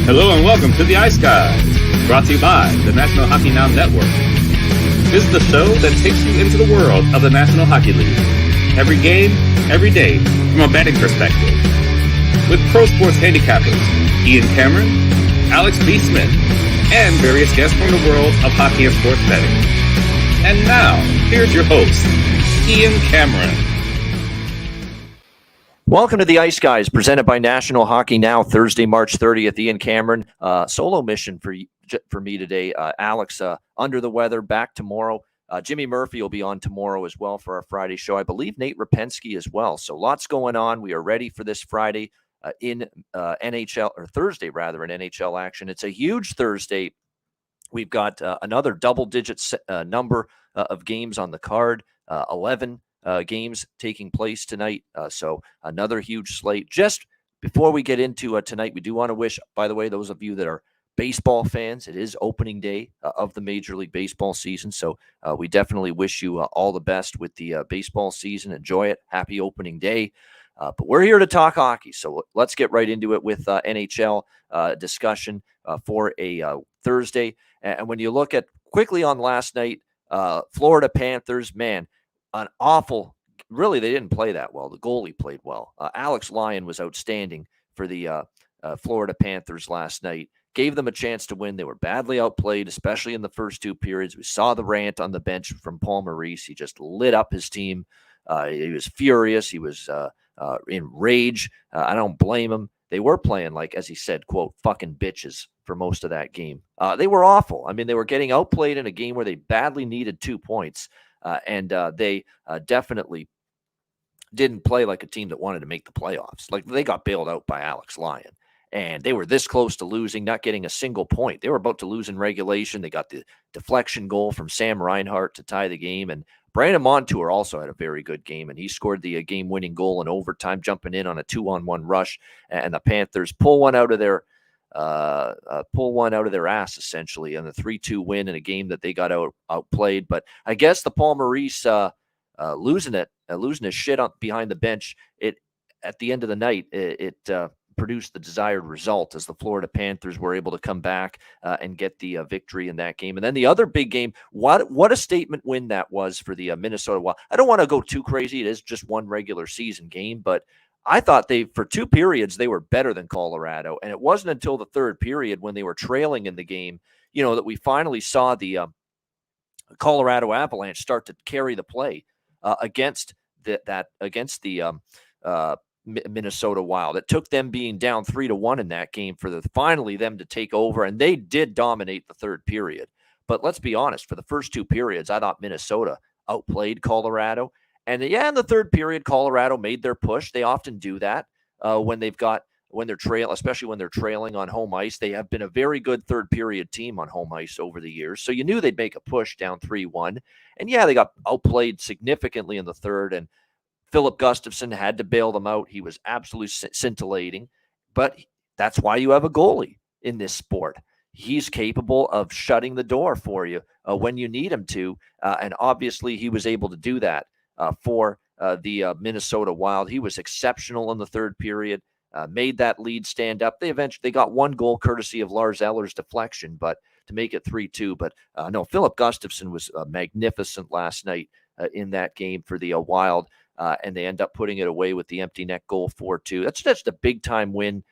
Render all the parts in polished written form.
Hello and welcome to the Ice Guys, brought to you by the National Hockey Now Network. This is the show that takes you into the world of the National Hockey League. Every game, every day, from a betting perspective. With pro sports handicappers, Ian Cameron, Alex B. Smith, and various guests from the world of hockey and sports betting. And now, here's your host, Ian Cameron. Welcome to the Ice Guys, presented by National Hockey Now, Thursday, March 30th. Ian Cameron, solo mission for me today. Alex, under the weather, back tomorrow. Jimmy Murphy will be on tomorrow as well for our Friday show. I believe Nate Rapensky as well. So lots going on. We are ready for this Friday in NHL, or Thursday rather, in NHL action. It's a huge Thursday. We've got another double-digit number of games on the card, 11 games taking place tonight. So another huge slate. Just before we get into tonight, we do want to wish, by the way, those of you that are baseball fans, it is opening day of the Major League Baseball season. So we definitely wish you all the best with the baseball season. Enjoy it. Happy opening day. But we're here to talk hockey. So let's get right into it with NHL discussion for a Thursday. And when you look at quickly on last night, Florida Panthers, man, an awful, really, they didn't play that well. The goalie played well. Alex Lyon was outstanding for the Florida Panthers last night. Gave them a chance to win. They were badly outplayed, especially in the first two periods. We saw the rant on the bench from Paul Maurice. He just lit up his team. He was furious. He was in rage. I don't blame him. They were playing like, as he said, quote, fucking bitches for most of that game. They were awful. I mean, they were getting outplayed in a game where they badly needed 2 points. And they definitely didn't play like a team that wanted to make the playoffs. Like, they got bailed out by Alex Lyon. And they were this close to losing, not getting a single point. They were about to lose in regulation. They got the deflection goal from Sam Reinhart to tie the game. And Brandon Montour also had a very good game, and he scored the game-winning goal in overtime, jumping in on a 2-on-1 rush. And the Panthers pull one out of their ass, essentially, on the 3-2 win in a game that they got outplayed. But I guess the Paul Maurice losing his shit up behind the bench, at the end of the night, it produced the desired result as the Florida Panthers were able to come back and get the victory in that game. And then the other big game, what a statement win that was for the Minnesota Wild. I don't want to go too crazy. It is just one regular season game, but I thought for 2 periods, they were better than Colorado. And it wasn't until the third period when they were trailing in the game, that we finally saw the Colorado Avalanche start to carry the play against the Minnesota Wild. It took them being down 3-1 in that game for finally them to take over, and they did dominate the third period. But let's be honest, for the first 2 periods, I thought Minnesota outplayed Colorado. And in the third period, Colorado made their push. They often do that when they're trailing, especially when they're trailing on home ice. They have been a very good third period team on home ice over the years. So you knew they'd make a push down 3-1. And they got outplayed significantly in the third, and Philip Gustafson had to bail them out. He was absolutely scintillating, but that's why you have a goalie in this sport. He's capable of shutting the door for you when you need him to, and obviously he was able to do that for the Minnesota Wild. He was exceptional in the third period, made that lead stand up. They got 1 goal courtesy of Lars Eller's deflection, but to make it 3-2. But no, Philip Gustafson was magnificent last night in that game for the Wild. And they end up putting it away with the empty net goal 4-2. That's just a big-time win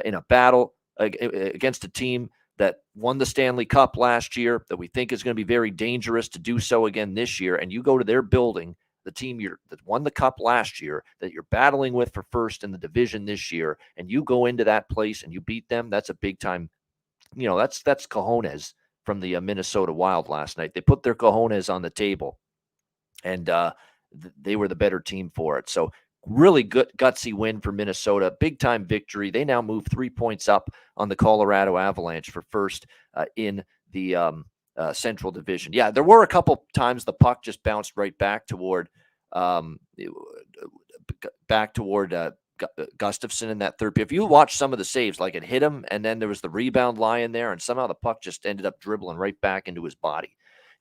in a battle against a team that won the Stanley Cup last year, that we think is going to be very dangerous to do so again this year. And you go to their building, the team that won the Cup last year, that you're battling with for first in the division this year, and you go into that place and you beat them, that's a big-time, that's cojones from the Minnesota Wild last night. They put their cojones on the table, and they were the better team for it. So really good, gutsy win for Minnesota. Big-time victory. They now move 3 points up on the Colorado Avalanche for first in the Central Division. Yeah, there were a couple times the puck just bounced right back toward Gustafson in that third period. If you watch some of the saves, like it hit him, and then there was the rebound lying there, and somehow the puck just ended up dribbling right back into his body.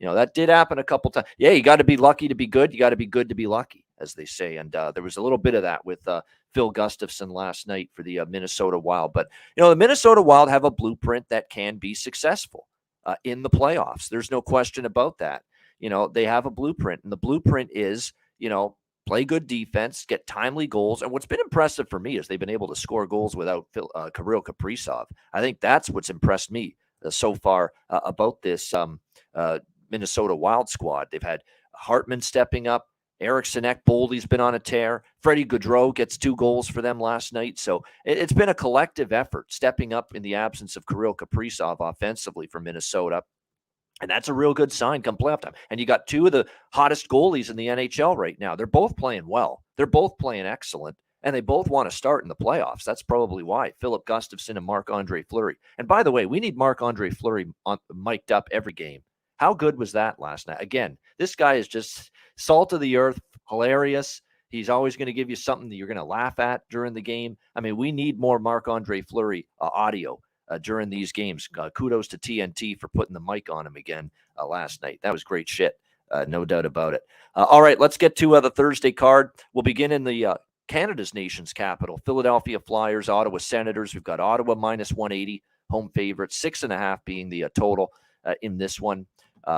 That did happen a couple times. Yeah, you got to be lucky to be good. You got to be good to be lucky, as they say. And there was a little bit of that with Phil Gustafson last night for the Minnesota Wild. But, the Minnesota Wild have a blueprint that can be successful in the playoffs. There's no question about that. They have a blueprint, and the blueprint is, play good defense, get timely goals. And what's been impressive for me is they've been able to score goals without Kirill Kaprizov. I think that's what's impressed me so far about this Minnesota Wild squad. They've had Hartman stepping up. Eriksson Ekboldi's been on a tear. Freddie Gaudreau gets 2 goals for them last night. So it's been a collective effort stepping up in the absence of Kirill Kaprizov offensively for Minnesota. And that's a real good sign come playoff time. And you got 2 of the hottest goalies in the NHL right now. They're both playing well. They're both playing excellent. And they both want to start in the playoffs. That's probably why. Philip Gustafson and Marc-Andre Fleury. And by the way, we need Marc-Andre Fleury mic'd up every game. How good was that last night? Again, this guy is just salt of the earth, hilarious. He's always going to give you something that you're going to laugh at during the game. I mean, we need more Marc-Andre Fleury audio during these games. Kudos to TNT for putting the mic on him again last night. That was great shit. No doubt about it. All right, let's get to the Thursday card. We'll begin in the Canada's nation's capital. Philadelphia Flyers, Ottawa Senators. We've got Ottawa minus 180, home favorite, 6.5 being the total in this one.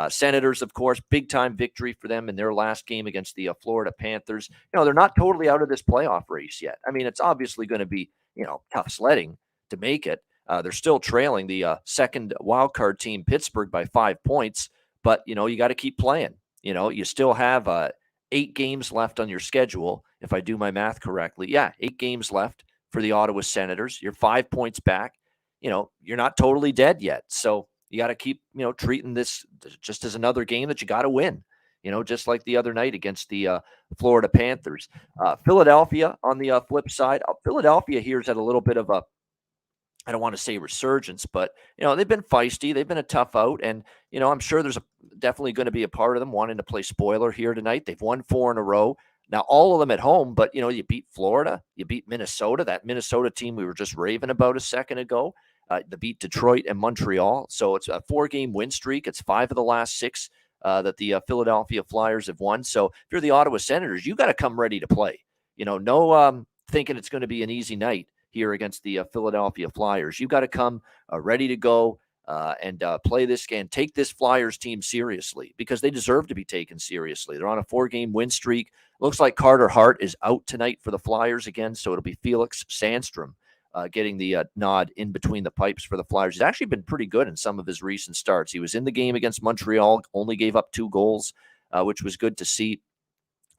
Senators, of course, big-time victory for them in their last game against the Florida Panthers. They're not totally out of this playoff race yet. I mean, it's obviously going to be, tough sledding to make it. They're still trailing the second wildcard team, Pittsburgh, by 5 points. But, you got to keep playing. You still have 8 games left on your schedule, if I do my math correctly. Yeah, 8 games left for the Ottawa Senators. You're 5 points back. You're not totally dead yet. So you got to keep, treating this just as another game that you got to win, just like the other night against the Florida Panthers. Philadelphia on the flip side. Philadelphia here's had a little bit of a, I don't want to say resurgence, but, they've been feisty. They've been a tough out. And, I'm sure there's definitely going to be a part of them wanting to play spoiler here tonight. They've won 4 in a row. Now, all of them at home, but, you beat Florida. You beat Minnesota, that Minnesota team we were just raving about a second ago. They beat Detroit and Montreal. So it's a 4-game win streak. It's 5 of the last 6 that the Philadelphia Flyers have won. So if you're the Ottawa Senators, you got to come ready to play. No thinking it's going to be an easy night here against the Philadelphia Flyers. You got to come ready to go and play this game. Take this Flyers team seriously because they deserve to be taken seriously. They're on a 4-game win streak. Looks like Carter Hart is out tonight for the Flyers again, so it'll be Felix Sandstrom getting the nod in between the pipes for the Flyers. He's actually been pretty good in some of his recent starts. He was in the game against Montreal, only gave up 2 goals, which was good to see.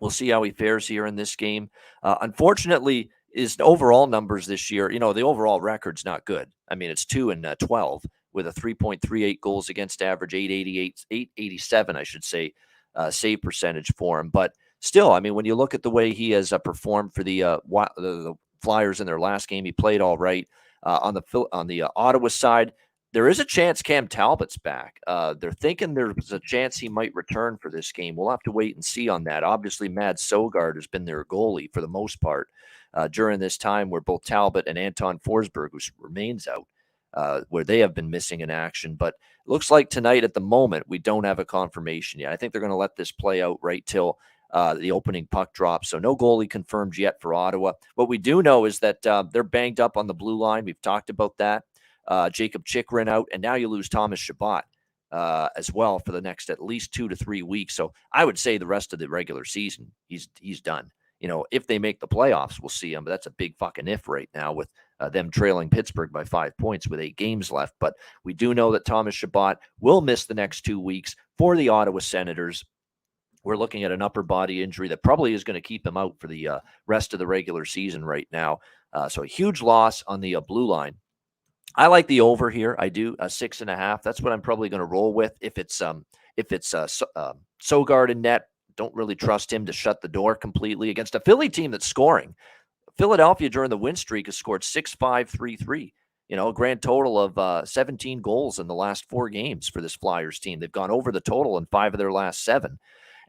We'll see how he fares here in this game. Unfortunately, his overall numbers this year, the overall record's not good. I mean, it's 2-12 with a 3.38 goals against average, 887, I should say, save percentage for him. But still, I mean, when you look at the way he has performed for the Flyers in their last game, he played all right. On the Ottawa side, there is a chance Cam Talbot's back. They're thinking there's a chance he might return for this game. We'll have to wait and see on that. Obviously, Mads Søgaard has been their goalie for the most part during this time where both Talbot and Anton Forsberg, who remains out, where they have been missing in action. But it looks like tonight at the moment, we don't have a confirmation yet. I think they're going to let this play out right till the opening puck drop. So no goalie confirmed yet for Ottawa. What we do know is that they're banged up on the blue line. We've talked about that. Jacob Chikrin out, and now you lose Thomas Chabot as well for the next at least 2 to 3 weeks. So I would say the rest of the regular season, he's done. If they make the playoffs, we'll see him. But that's a big fucking if right now with them trailing Pittsburgh by 5 points with 8 games left. But we do know that Thomas Chabot will miss the next 2 weeks for the Ottawa Senators. We're looking at an upper body injury that probably is going to keep him out for the rest of the regular season right now. So a huge loss on the blue line. I like the over here. I do 6.5. That's what I'm probably going to roll with. If it's Søgaard in net, don't really trust him to shut the door completely against a Philly team that's scoring. Philadelphia during the win streak has scored 6-5-3-3. A grand total of 17 goals in the last 4 games for this Flyers team. They've gone over the total in 5 of their last 7.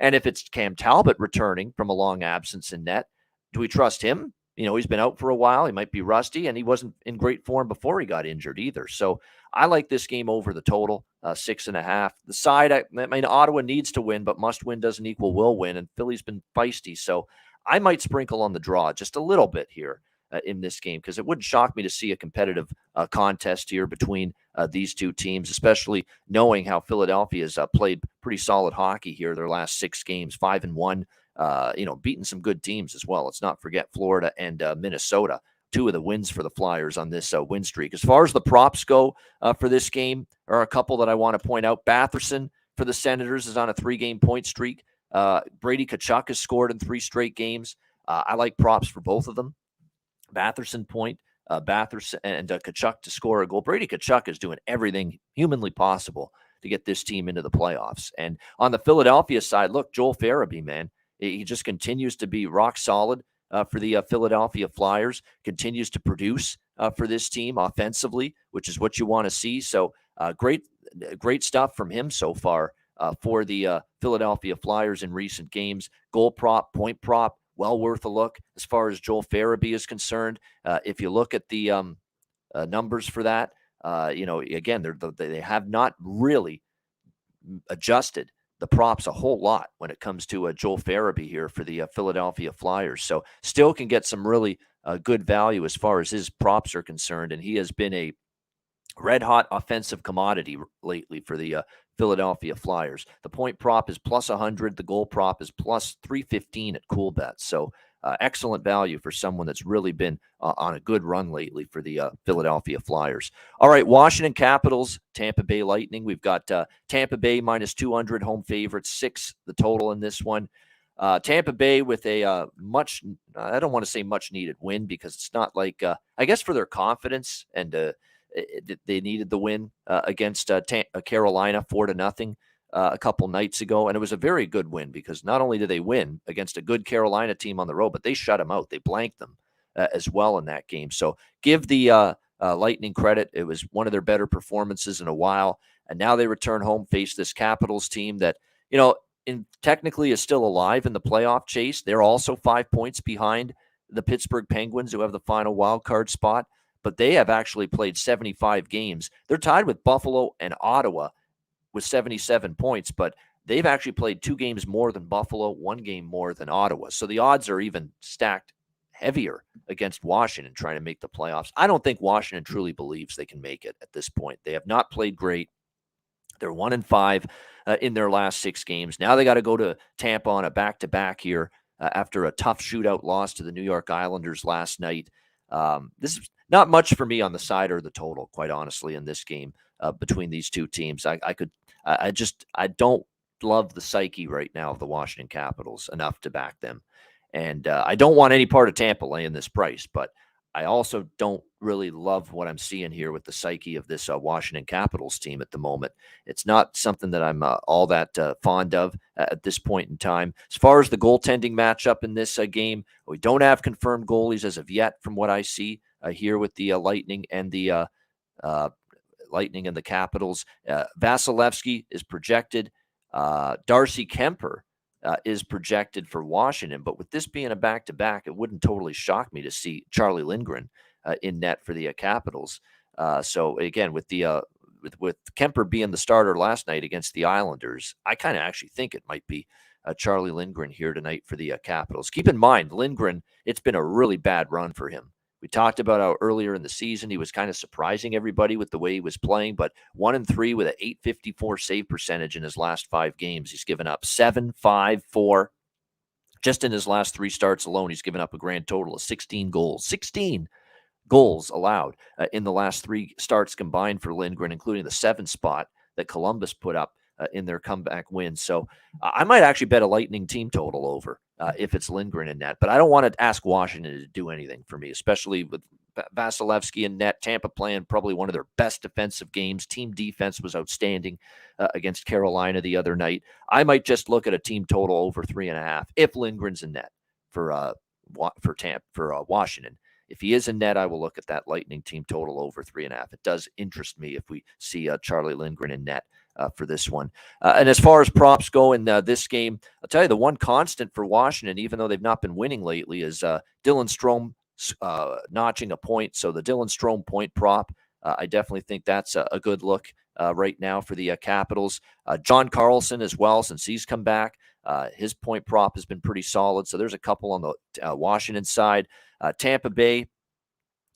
And if it's Cam Talbot returning from a long absence in net, do we trust him? He's been out for a while. He might be rusty, and he wasn't in great form before he got injured either. So I like this game over the total. 6.5. The side, I mean, Ottawa needs to win, but must win doesn't equal will win, and Philly's been feisty. So I might sprinkle on the draw just a little bit here in this game, because it wouldn't shock me to see a competitive contest here between these two teams, especially knowing how Philadelphia has played pretty solid hockey here their last 6 games, 5-1, beating some good teams as well. Let's not forget Florida and Minnesota, 2 of the wins for the Flyers on this win streak. As far as the props go for this game, there are a couple that I want to point out. Batherson for the Senators is on a 3-game point streak. Brady Tkachuk has scored in 3 straight games. I like props for both of them. Batherson point, Batherson and Tkachuk to score a goal. Brady Tkachuk is doing everything humanly possible to get this team into the playoffs. And on the Philadelphia side, look, Joel Farabee, man, he just continues to be rock solid for the Philadelphia Flyers, continues to produce for this team offensively, which is what you want to see. So great stuff from him so far for the Philadelphia Flyers in recent games. Goal prop, point prop, well worth a look as far as Joel Farabee is concerned. If you look at the numbers for that, again, they have not really adjusted the props a whole lot when it comes to Joel Farabee here for the Philadelphia Flyers. So still can get some really good value as far as his props are concerned. And he has been a red-hot offensive commodity lately for the Philadelphia Flyers. The point prop is plus 100. The goal prop is plus 315 at CoolBet. So excellent value for someone that's really been on a good run lately for the Philadelphia Flyers. All right, Washington Capitals, Tampa Bay Lightning. We've got Tampa Bay minus 200, home favorites, 6 the total in this one. Tampa Bay with a I don't want to say much needed win, because it's not like, I guess for their confidence, and they needed the win against Carolina 4-0 a couple nights ago. And it was a very good win, because not only did they win against a good Carolina team on the road, but they shut them out. They blanked them as well in that game. So give the Lightning credit. It was one of their better performances in a while. And now they return home, face this Capitals team that, technically is still alive in the playoff chase. They're also 5 points behind the Pittsburgh Penguins, who have the final wild card spot, but they have actually played 75 games. They're tied with Buffalo and Ottawa with 77 points, but they've actually played 2 games more than Buffalo, 1 game more than Ottawa. So the odds are even stacked heavier against Washington trying to make the playoffs. I don't think Washington truly believes they can make it at this point. They have not played great. They're 1-5 in their last 6 games. Now they got to go to Tampa on a back-to-back here after a tough shootout loss to the New York Islanders last night. This is not much for me on the side or the total, quite honestly, in this game between these two teams. I don't love the psyche right now of the Washington Capitals enough to back them. And I don't want any part of Tampa laying this price, but I also don't really love what I'm seeing here with the psyche of this Washington Capitals team at the moment. It's not something that I'm all that fond of at this point in time. As far as the goaltending matchup in this game, we don't have confirmed goalies as of yet from what I see here with the Lightning and the Capitals. Vasilevsky is projected. Darcy Kemper is projected for Washington, but with this being a back-to-back, it wouldn't totally shock me to see Charlie Lindgren in net for the Capitals. So again, with the with Kemper being the starter last night against the Islanders, I kind of actually think it might be Charlie Lindgren here tonight for the Capitals. Keep in mind, Lindgren, it's been a really bad run for him. We talked about how earlier in the season he was kind of surprising everybody with the way he was playing, but 1-3 with an .854 save percentage in his last 5 games. He's given up 7, 5, 4. Just in his last 3 starts alone, he's given up a grand total of 16 goals. 16 goals allowed in the last 3 starts combined for Lindgren, including the 7th spot that Columbus put up in their comeback win. So I might actually bet a Lightning team total over if it's Lindgren in net. But I don't want to ask Washington to do anything for me, especially with Vasilevsky in net. Tampa playing probably one of their best defensive games. Team defense was outstanding against Carolina the other night. I might just look at a team total over 3.5 if Lindgren's in net for Washington. If he is in net, I will look at that Lightning team total over 3.5. It does interest me if we see Charlie Lindgren in net for this one. And as far as props go in this game, I'll tell you the one constant for Washington, even though they've not been winning lately, is Dylan Strome notching a point. So the Dylan Strome point prop I definitely think that's a good look right now for the Capitals. John Carlson as well, since he's come back. His point prop has been pretty solid. So there's a couple on the Washington side. Tampa Bay,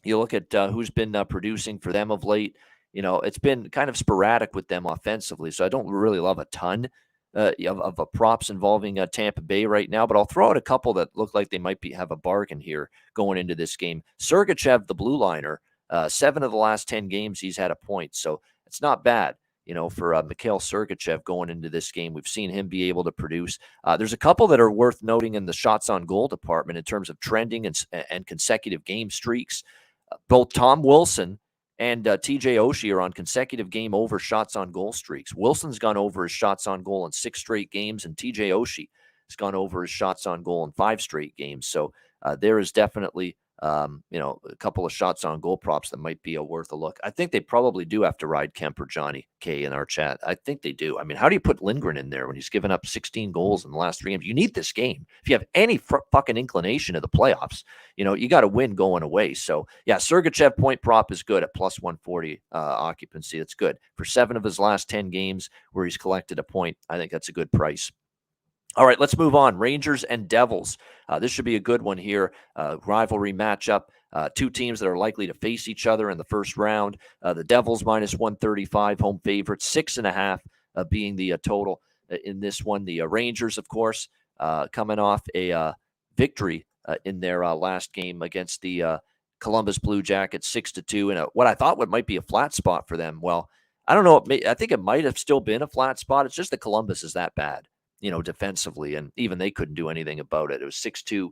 you look at who's been producing for them of late. It's been kind of sporadic with them offensively. So I don't really love a ton of props involving Tampa Bay right now, but I'll throw out a couple that look like they might have a bargain here going into this game. Sergachev, the blue liner, 7 of the last 10 games he's had a point. So it's not bad. For Mikhail Sergachev going into this game. We've seen him be able to produce. There's a couple that are worth noting in the shots on goal department in terms of trending and consecutive game streaks. Both Tom Wilson and TJ Oshie are on consecutive game over shots on goal streaks. Wilson's gone over his shots on goal in 6 straight games, and TJ Oshie has gone over his shots on goal in 5 straight games. So there is definitely a couple of shots on goal props that might be worth a look. I think they probably do have to ride Kemp or Johnny K in our chat. I think they do. I mean, how do you put Lindgren in there when he's given up 16 goals in the last 3 games? You need this game. If you have any fucking inclination of the playoffs, you got to win going away. So, yeah, Sergachev point prop is good at plus 140 occupancy. That's good. For 7 of his last 10 games where he's collected a point, I think that's a good price. All right, let's move on. Rangers and Devils. This should be a good one here. Rivalry matchup. 2 teams that are likely to face each other in the first round. The Devils minus 135, home favorites, 6.5 being the total in this one. The Rangers, of course, coming off a victory in their last game against the Columbus Blue Jackets, 6-2, and what I thought might be a flat spot for them. Well, I don't know. I think it might have still been a flat spot. It's just that Columbus is that bad, defensively, and even they couldn't do anything about it. It was 6-2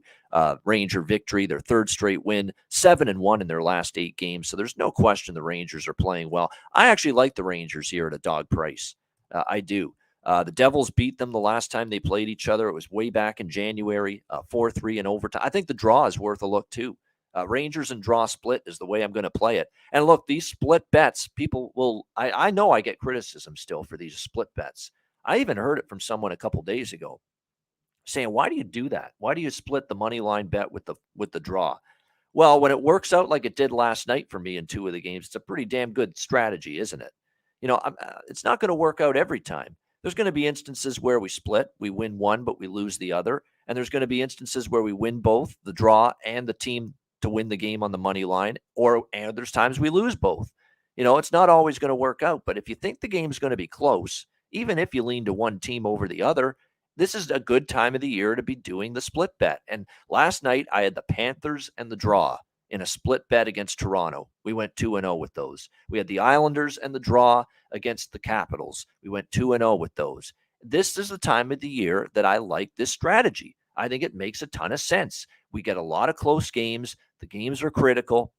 Ranger victory, their 3rd straight win, 7-1 in their last 8 games. So there's no question the Rangers are playing well. I actually like the Rangers here at a dog price. I do. The Devils beat them the last time they played each other. It was way back in January, 4-3 in overtime. I think the draw is worth a look too. Rangers and draw split is the way I'm going to play it. And look, these split bets, people will, I know I get criticism still for these split bets. I even heard it from someone a couple days ago saying, why do you do that? Why do you split the money line bet with the draw? Well, when it works out like it did last night for me in 2 of the games, it's a pretty damn good strategy, isn't it? It's not going to work out every time. There's going to be instances where we split, we win one, but we lose the other. And there's going to be instances where we win both, the draw and the team to win the game on the money line, and there's times we lose both. It's not always going to work out, but if you think the game's going to be close, even if you lean to one team over the other, this is a good time of the year to be doing the split bet. And last night I had the Panthers and the draw in a split bet against Toronto. We went 2-0 with those. We had the Islanders and the draw against the Capitals. We went 2-0 with those. This is the time of the year that I like this strategy. I think it makes a ton of sense. We get a lot of close games. The games are critical.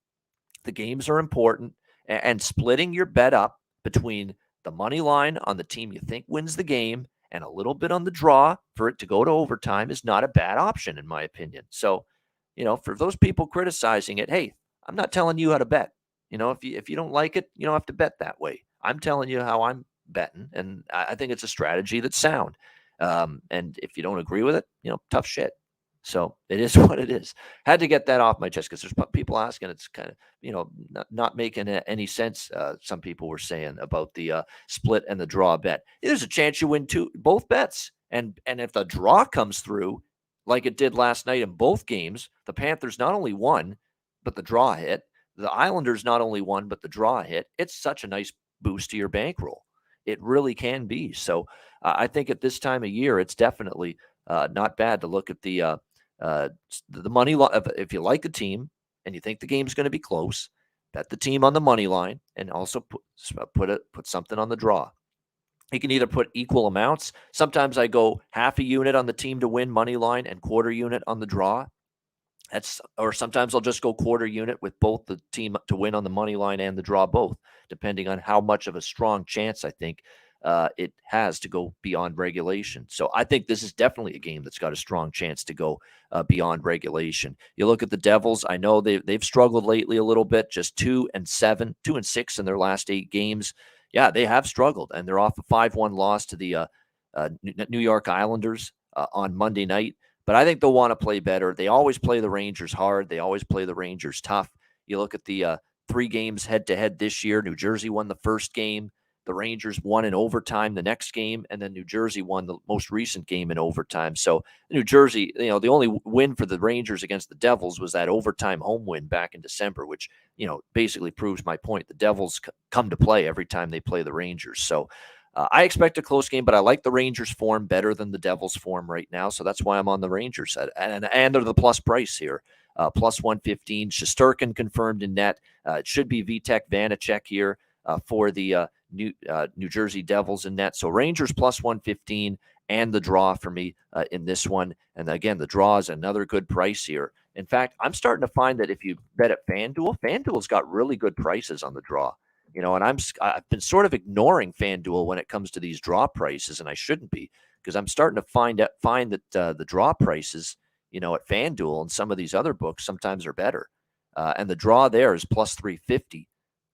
The games are important. And splitting your bet up between the money line on the team you think wins the game and a little bit on the draw for it to go to overtime is not a bad option, in my opinion. So, for those people criticizing it, hey, I'm not telling you how to bet. If you don't like it, you don't have to bet that way. I'm telling you how I'm betting, and I think it's a strategy that's sound. And if you don't agree with it, tough shit. So it is what it is. Had to get that off my chest because there's people asking. It's kind of, not making any sense. Some people were saying about the split and the draw bet. There's a chance you win both bets. And if the draw comes through like it did last night in both games, the Panthers not only won, but the draw hit. The Islanders not only won, but the draw hit. It's such a nice boost to your bankroll. It really can be. So I think at this time of year, it's definitely not bad to look at the money line. If you like the team and you think the game's going to be close, bet the team on the money line and also put something on the draw. You can either put equal amounts. Sometimes I go half a unit on the team to win money line and quarter unit on the draw. Or sometimes I'll just go quarter unit with both the team to win on the money line and the draw both, depending on how much of a strong chance I think it has to go beyond regulation. So I think this is definitely a game that's got a strong chance to go beyond regulation. You look at the Devils. I know they've struggled lately a little bit, just 2-7, 2-6 in their last 8 games. Yeah, they have struggled, and they're off a 5-1 loss to the New York Islanders on Monday night. But I think they'll want to play better. They always play the Rangers hard. They always play the Rangers tough. You look at the 3 games head-to-head this year. New Jersey won the first game. The Rangers won in overtime the next game, and then New Jersey won the most recent game in overtime. So New Jersey, the only win for the Rangers against the Devils was that overtime home win back in December, which, basically proves my point. The Devils come to play every time they play the Rangers. So I expect a close game, but I like the Rangers' form better than the Devils' form right now. So that's why I'm on the Rangers. And they're the plus price here. Plus 115. Shesterkin confirmed in net. It should be Vitek Vanacek here for the New Jersey Devils in net. So Rangers plus 115 and the draw for me in this one. And again, the draw is another good price here. In fact, I'm starting to find that if you bet at FanDuel's got really good prices on the draw. And I've been sort of ignoring FanDuel when it comes to these draw prices, and I shouldn't be, because I'm starting to find that the draw prices, at FanDuel and some of these other books sometimes are better. And the draw there is plus 350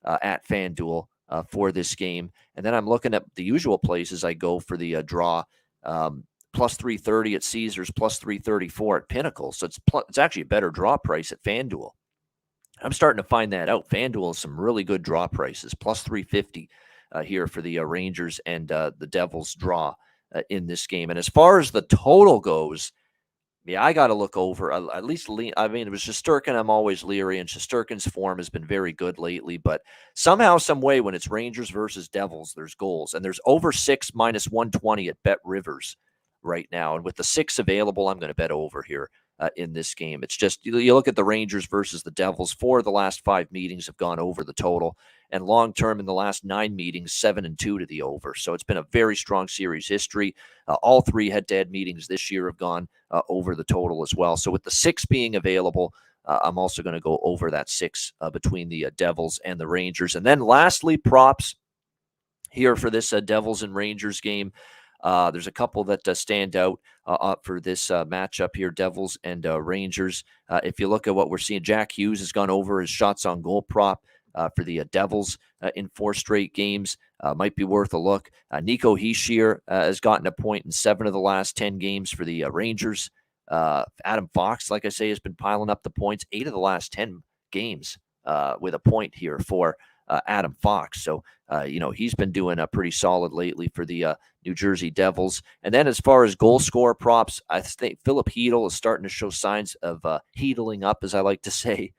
at FanDuel for this game. And then I'm looking at the usual places I go for the draw, plus 330 at Caesars, plus 334 at Pinnacle. So it's actually a better draw price at FanDuel. I'm starting to find that out. FanDuel has some really good draw prices, plus 350 here for the Rangers and the Devils draw in this game. And as far as the total goes, yeah, I got to look over at least. It was Shesterkin. I'm always leery, and Shesterkin's form has been very good lately. But somehow, some way, when it's Rangers versus Devils, there's goals, and there's over 6 minus 120 at Bet Rivers right now. And with the 6 available, I'm going to bet over here in this game. It's just you look at the Rangers versus the Devils. 4 of the last 5 meetings have gone over the total, and long term in the last 9 meetings, 7-2 to the over. So it's been a very strong series history. All 3 head-to-head meetings this year have gone over the total as well. So with the 6 being available, I'm also going to go over that 6 between the Devils and the Rangers. And then lastly, props here for this Devils and Rangers game. There's a couple that stand out for this matchup here, Devils and Rangers. If you look at what we're seeing, Jack Hughes has gone over his shots on goal prop for the Devils in 4 straight games. Might be worth a look. Nico Hischier has gotten a point in 7 of the last 10 games for the Rangers. Adam Fox, like I say, has been piling up the points. 8 of the last 10 games with a point here for Adam Fox. So, he's been doing pretty solid lately for the New Jersey Devils. And then as far as goal scorer props, I think Philip Hedl is starting to show signs of heatling up, as I like to say.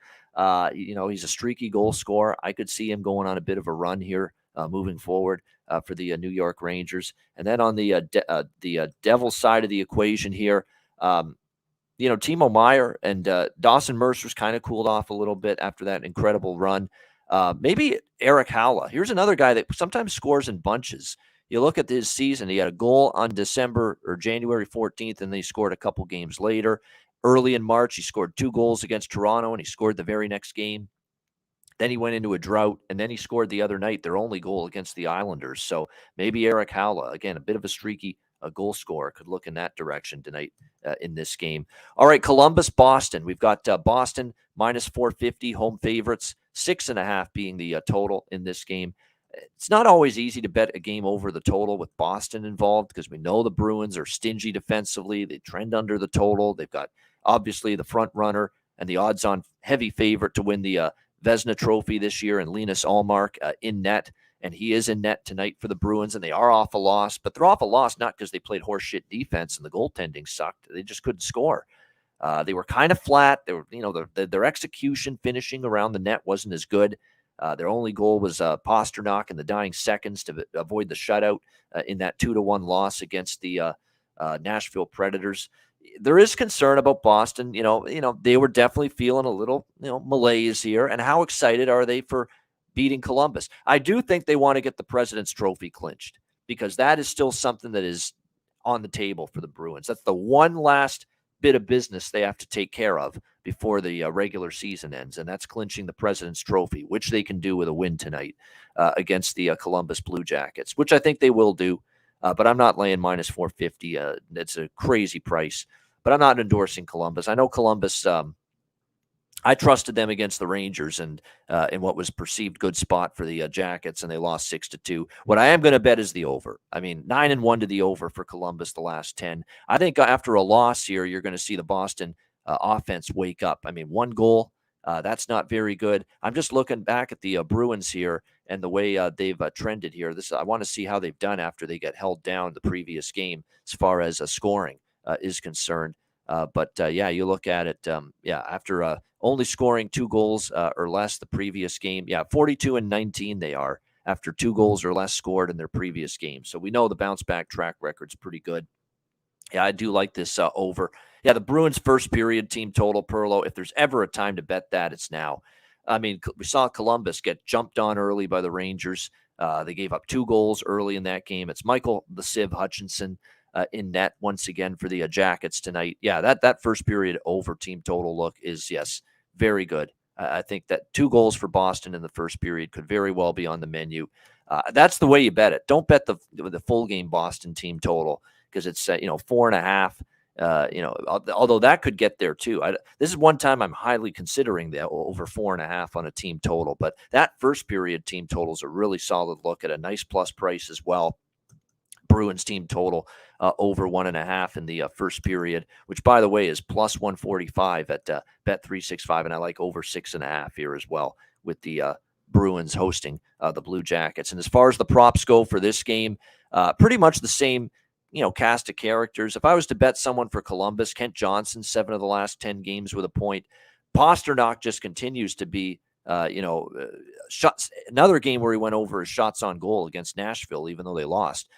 He's a streaky goal scorer. I could see him going on a bit of a run here moving forward for the New York Rangers. And then on the Devils side of the equation here, Timo Meier and Dawson Mercer's kind of cooled off a little bit after that incredible run. Maybe Eric Howla. Here's another guy that sometimes scores in bunches. You look at his season, he had a goal on January 14th, and then he scored a couple games later. Early in March, he scored 2 goals against Toronto, and he scored the very next game. Then he went into a drought, and then he scored the other night, their only goal against the Islanders. So maybe Eric Howla, again, a bit of a streaky goal scorer, could look in that direction tonight in this game. All right, Columbus-Boston. We've got Boston minus 450, home favorites, 6.5 being the total in this game. It's not always easy to bet a game over the total with Boston involved, because we know the Bruins are stingy defensively. They trend under the total. They've got, obviously, the front runner and the odds-on heavy favorite to win the Vezina Trophy this year, and Linus Ullmark in net. And he is in net tonight for the Bruins, and they are off a loss. But they're off a loss not because they played horseshit defense and the goaltending sucked. They just couldn't score. They were kind of flat. They were, their execution finishing around the net wasn't as good. Their only goal was Pasternak in the dying seconds to avoid the shutout in that 2-1 loss against the Nashville Predators. There is concern about Boston. They were definitely feeling a little, malaise here. And how excited are they for beating Columbus? I do think they want to get the President's Trophy clinched, because that is still something that is on the table for the Bruins. That's the one last bit of business they have to take care of before the regular season ends, and that's clinching the President's Trophy, which they can do with a win tonight against the Columbus Blue Jackets, which I think they will do, but I'm not laying minus 450. It's a crazy price, but I'm not endorsing Columbus. I know Columbus, I trusted them against the Rangers and in what was perceived good spot for the Jackets, and they lost 6-2. What I am going to bet is the over. 9-1 to the over for Columbus the last 10. I think after a loss here, you're going to see the Boston offense wake up. 1 goal That's not very good. I'm just looking back at the Bruins here and the way they've trended here. I want to see how they've done after they get held down the previous game as far as scoring is concerned. You look at it, after only scoring 2 goals or less the previous game, 42-19 they are after 2 goals or less scored in their previous game. So we know the bounce back track record's pretty good. Yeah, I do like this over. Yeah, the Bruins' first period team total, Perlo, if there's ever a time to bet that, it's now. I mean, we saw Columbus get jumped on early by the Rangers. They gave up 2 goals early in that game. It's Michael the Sieve Hutchinson in net once again for the Jackets tonight. Yeah, that first period over team total look is, yes, very good. I think that 2 goals for Boston in the first period could very well be on the menu. That's the way you bet it. Don't bet the full game Boston team total because it's 4.5. Although that could get there too. This is one time I'm highly considering the over 4.5 on a team total, but that first period team total is a really solid look at a nice plus price as well. Bruins team total over 1.5 in the first period, which by the way is plus 145 at Bet365, and I like over 6.5 here as well with the Bruins hosting the Blue Jackets. And as far as the props go for this game, pretty much the same cast of characters. If I was to bet someone for Columbus, Kent Johnson, 7 of the last 10 games with a point. Pasternak just continues to be, shots. Another game where he went over his shots on goal against Nashville, even though they lost.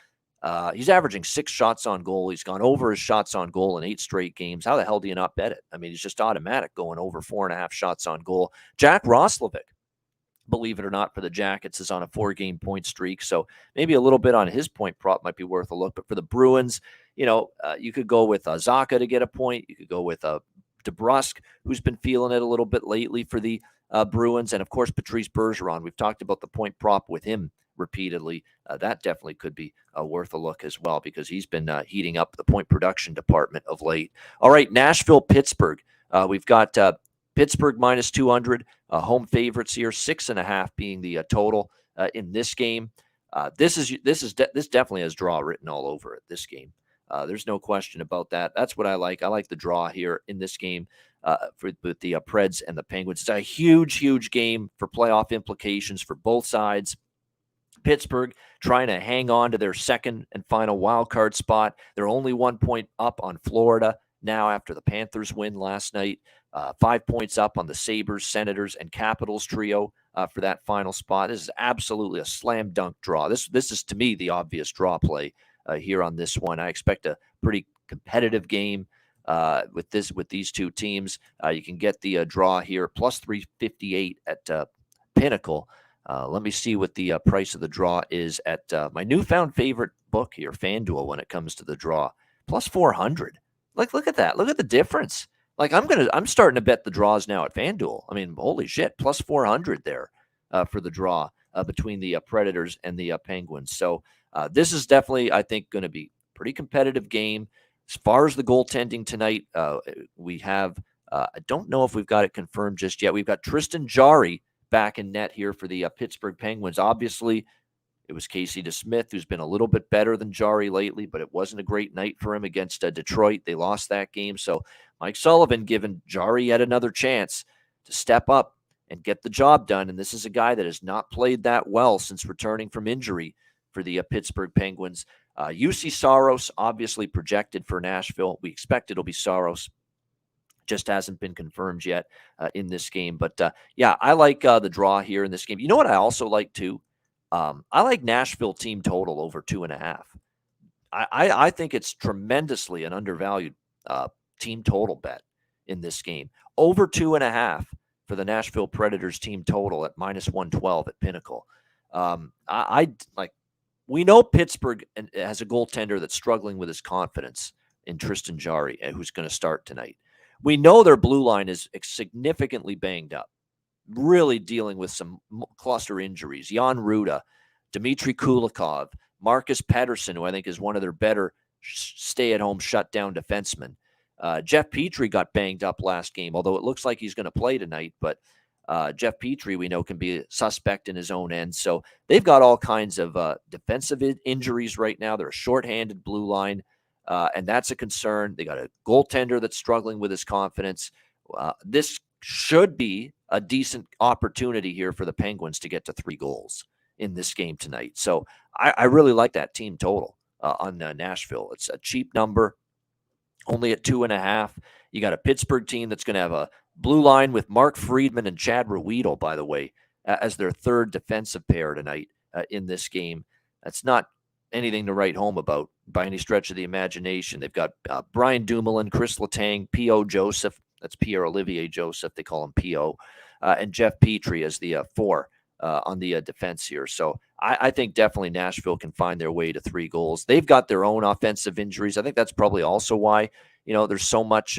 He's averaging 6 shots on goal. He's gone over his shots on goal in 8 straight games. How the hell do you not bet it? I mean, he's just automatic going over 4.5 shots on goal. Jack Roslovic, believe it or not, for the Jackets is on a 4-game point streak. So maybe a little bit on his point prop might be worth a look. But for the Bruins, you could go with Zacha to get a point. You could go with DeBrusk, who's been feeling it a little bit lately for the Bruins. And, of course, Patrice Bergeron. We've talked about the point prop with him repeatedly. That definitely could be worth a look as well because he's been heating up the point production department of late. All right, Nashville-Pittsburgh. We've got Pittsburgh minus 200, home favorites here, 6.5 being the total in this game. This definitely has draw written all over it. This game, there's no question about that. That's what I like. I like the draw here in this game with the Preds and the Penguins. It's a huge game for playoff implications for both sides. Pittsburgh trying to hang on to their second and final wild card spot. They're only 1 point up on Florida now after the Panthers win last night. 5 points up on the Sabres, Senators, and Capitals trio for that final spot. This is absolutely a slam dunk draw. This is, to me, the obvious draw play here on this one. I expect a pretty competitive game with these two teams. You can get the draw here, plus 358 at Pinnacle. Let me see what the price of the draw is at my newfound favorite book here, FanDuel, when it comes to the draw. Plus 400. Look at that. Look at the difference. I'm starting to bet the draws now at FanDuel. I mean, holy shit, plus 400 there for the draw between the Predators and the Penguins. So this is definitely, I think, going to be a pretty competitive game. As far as the goaltending tonight, we have, I don't know if we've got it confirmed just yet. We've got Tristan Jarry back in net here for the Pittsburgh Penguins. Obviously, it was Casey DeSmith, who's been a little bit better than Jarry lately, but it wasn't a great night for him against Detroit. They lost that game. So Mike Sullivan giving Jarry yet another chance to step up and get the job done. And this is a guy that has not played that well since returning from injury for the Pittsburgh Penguins. UC Saros, obviously projected for Nashville. We expect it'll be Saros. Just hasn't been confirmed yet in this game. But, I like the draw here in this game. You know what I also like, too? I like Nashville team total over 2.5. I think it's tremendously an undervalued team total bet in this game. Over 2.5 for the Nashville Predators team total at minus 112 at Pinnacle. We know Pittsburgh has a goaltender that's struggling with his confidence in Tristan Jarry, who's going to start tonight. We know their blue line is significantly banged up, really dealing with some cluster injuries. Jan Ruda, Dmitry Kulikov, Marcus Pettersson, who I think is one of their better stay-at-home shutdown defensemen. Jeff Petrie got banged up last game, although it looks like he's going to play tonight. But Jeff Petrie, we know, can be a suspect in his own end. So they've got all kinds of defensive injuries right now. They're a shorthanded blue line, and that's a concern. They got a goaltender that's struggling with his confidence. This should be a decent opportunity here for the Penguins to get to 3 goals in this game tonight. So I really like that team total on Nashville. It's a cheap number, only at 2.5. You got a Pittsburgh team that's going to have a blue line with Mark Friedman and Chad Ruedel, by the way, as their third defensive pair tonight in this game. That's not anything to write home about by any stretch of the imagination. They've got Brian Dumoulin, Chris Letang, P.O. Joseph. That's Pierre-Olivier Joseph. They call him P.O. And Jeff Petrie as the 4 on the defense here. So I think definitely Nashville can find their way to 3 goals. They've got their own offensive injuries. I think that's probably also why, there's so much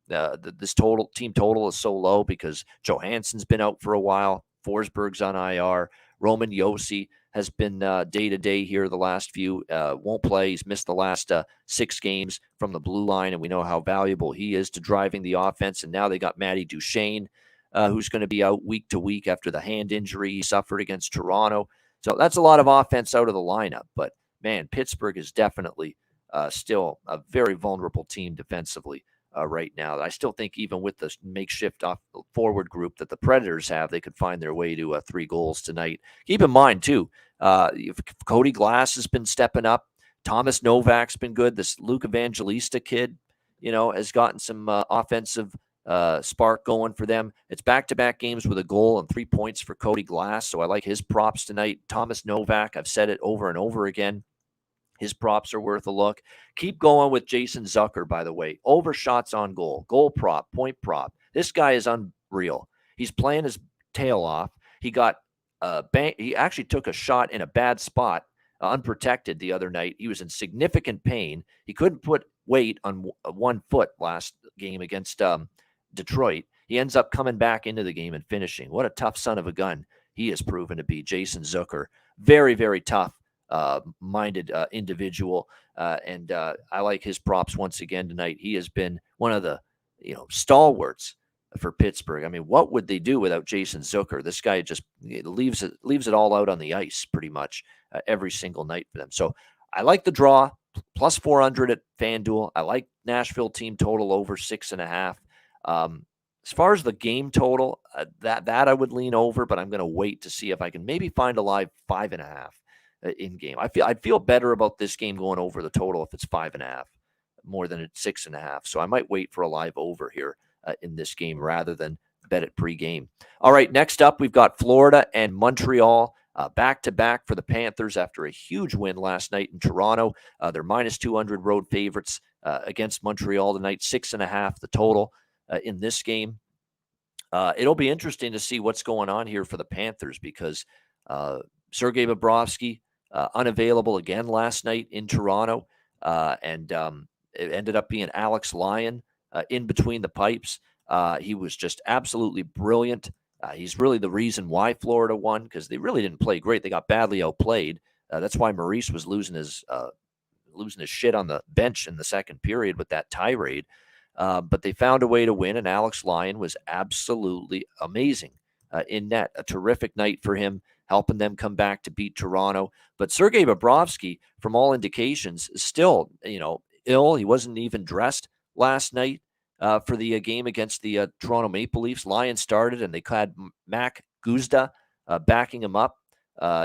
this team total is so low, because Johansson's been out for a while. Forsberg's on IR. Roman Josi has been day-to-day here the last few. Won't play. He's missed the last 6 games from the blue line, and we know how valuable he is to driving the offense. And now they got Matty Duchene, who's going to be out week to week after the hand injury he suffered against Toronto. So that's a lot of offense out of the lineup. But, man, Pittsburgh is definitely still a very vulnerable team defensively right now. I still think even with the makeshift forward group that the Predators have, they could find their way to 3 goals tonight. Keep in mind, too, Cody Glass has been stepping up. Thomas Novak's been good. This Luke Evangelista kid, has gotten some offensive spark going for them. It's back-to-back games with a goal and 3 points for Cody Glass, so I like his props tonight. Thomas Novak, I've said it over and over again. His props are worth a look. Keep going with Jason Zucker, by the way. Over shots on goal prop, point prop. This guy is unreal. He's playing his tail off. He got he actually took a shot in a bad spot, unprotected the other night. He was in significant pain. He couldn't put weight on 1 foot last game against Detroit. He ends up coming back into the game and finishing. What a tough son of a gun he has proven to be, Jason Zucker. Very, very tough minded individual. And I like his props once again tonight. He has been one of the, stalwarts for Pittsburgh. I mean, what would they do without Jason Zucker? This guy just leaves it all out on the ice pretty much every single night for them. So I like the draw, plus 400 at FanDuel. I like Nashville team total over 6.5. As far as the game total, that I would lean over, but I'm going to wait to see if I can maybe find a live 5.5 in game. I'd feel better about this game going over the total if it's 5.5 more than it's 6.5. So I might wait for a live over here in this game rather than bet it pregame. All right, next up we've got Florida and Montreal back-to-back for the Panthers after a huge win last night in Toronto. They're minus 200 road favorites against Montreal tonight, 6.5 the total in this game. It'll be interesting to see what's going on here for the Panthers, because Sergei Bobrovsky unavailable again last night in Toronto, and it ended up being Alex Lyon in between the pipes. He was just absolutely brilliant. He's really the reason why Florida won, because they really didn't play great. They got badly outplayed. That's why Maurice was losing his shit on the bench in the second period with that tirade. But they found a way to win, and Alex Lyon was absolutely amazing in net. A terrific night for him, helping them come back to beat Toronto. But Sergei Bobrovsky, from all indications, is still, ill. He wasn't even dressed last night for the game against the Toronto Maple Leafs. Lions started, and they had Mac Guzda backing him up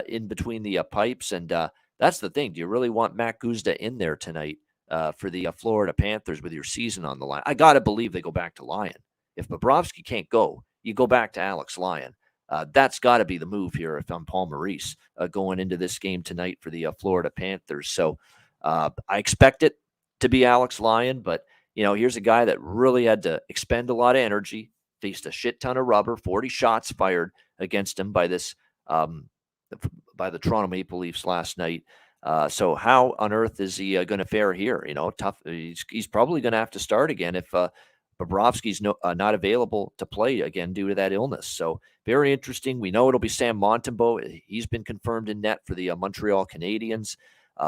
in between the pipes. And that's the thing. Do you really want Mac Guzda in there tonight for the Florida Panthers with your season on the line? I got to believe they go back to Lyon. If Bobrovsky can't go, you go back to Alex Lyon. That's got to be the move here if I'm Paul Maurice going into this game tonight for the Florida Panthers. So I expect it to be Alex Lyon, but here's a guy that really had to expend a lot of energy, faced a shit ton of rubber, 40 shots fired against him by this by the Toronto Maple Leafs last night. So how on earth is he going to fare here? Tough. He's probably going to have to start again if Bobrovsky's not available to play again due to that illness. So very interesting. We know it'll be Sam Montembeault. He's been confirmed in net for the Montreal Canadiens.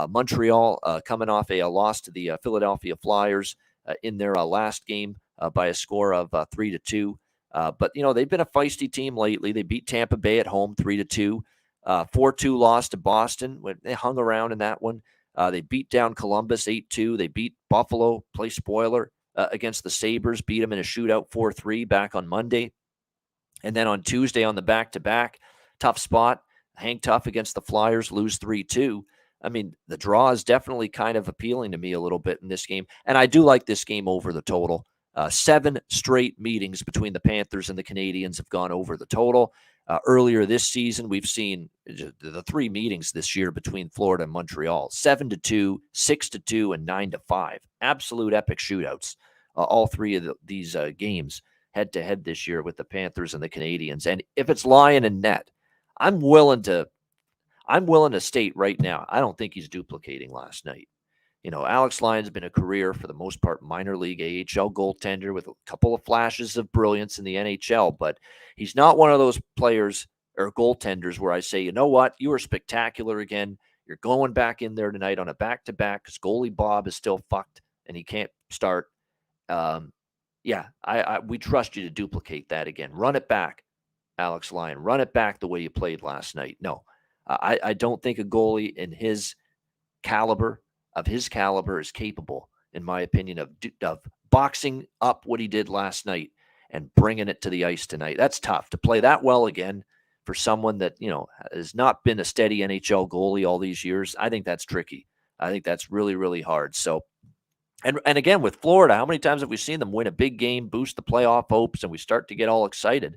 Montreal coming off a loss to the Philadelphia Flyers in their last game by a score of 3-2. But they've been a feisty team lately. They beat Tampa Bay at home 3-2. 4-2 loss to Boston. They hung around in that one. They beat down Columbus 8-2. They beat Buffalo, play spoiler, against the Sabres, beat them in a shootout 4-3 back on Monday. And then on Tuesday on the back-to-back, tough spot, hang tough against the Flyers, lose 3-2. I mean, the draw is definitely kind of appealing to me a little bit in this game. And I do like this game over the total. 7 straight meetings between the Panthers and the Canadiens have gone over the total. Earlier this season, we've seen the 3 meetings this year between Florida and Montreal, 7-2, 6-2, and 9-5. Absolute epic shootouts. All 3 of these games head-to-head this year with the Panthers and the Canadiens. And if it's lying in net, I'm willing to state right now, I don't think he's duplicating last night. You know, Alex Lyon's been a career, for the most part, minor league AHL goaltender with a couple of flashes of brilliance in the NHL, but he's not one of those players or goaltenders where I say, you know what, you were spectacular again. You're going back in there tonight on a back-to-back because goalie Bob is still fucked and he can't start. We trust you to duplicate that again. Run it back, Alex Lyon. Run it back the way you played last night. No, I don't think a goalie in his caliber is capable, in my opinion, of boxing up what he did last night and bringing it to the ice tonight. That's tough to play that well again for someone that, you know, has not been a steady NHL goalie all these years. I think that's tricky. I think that's really, really hard. So, and again, with Florida, how many times have we seen them win a big game, boost the playoff hopes, and we start to get all excited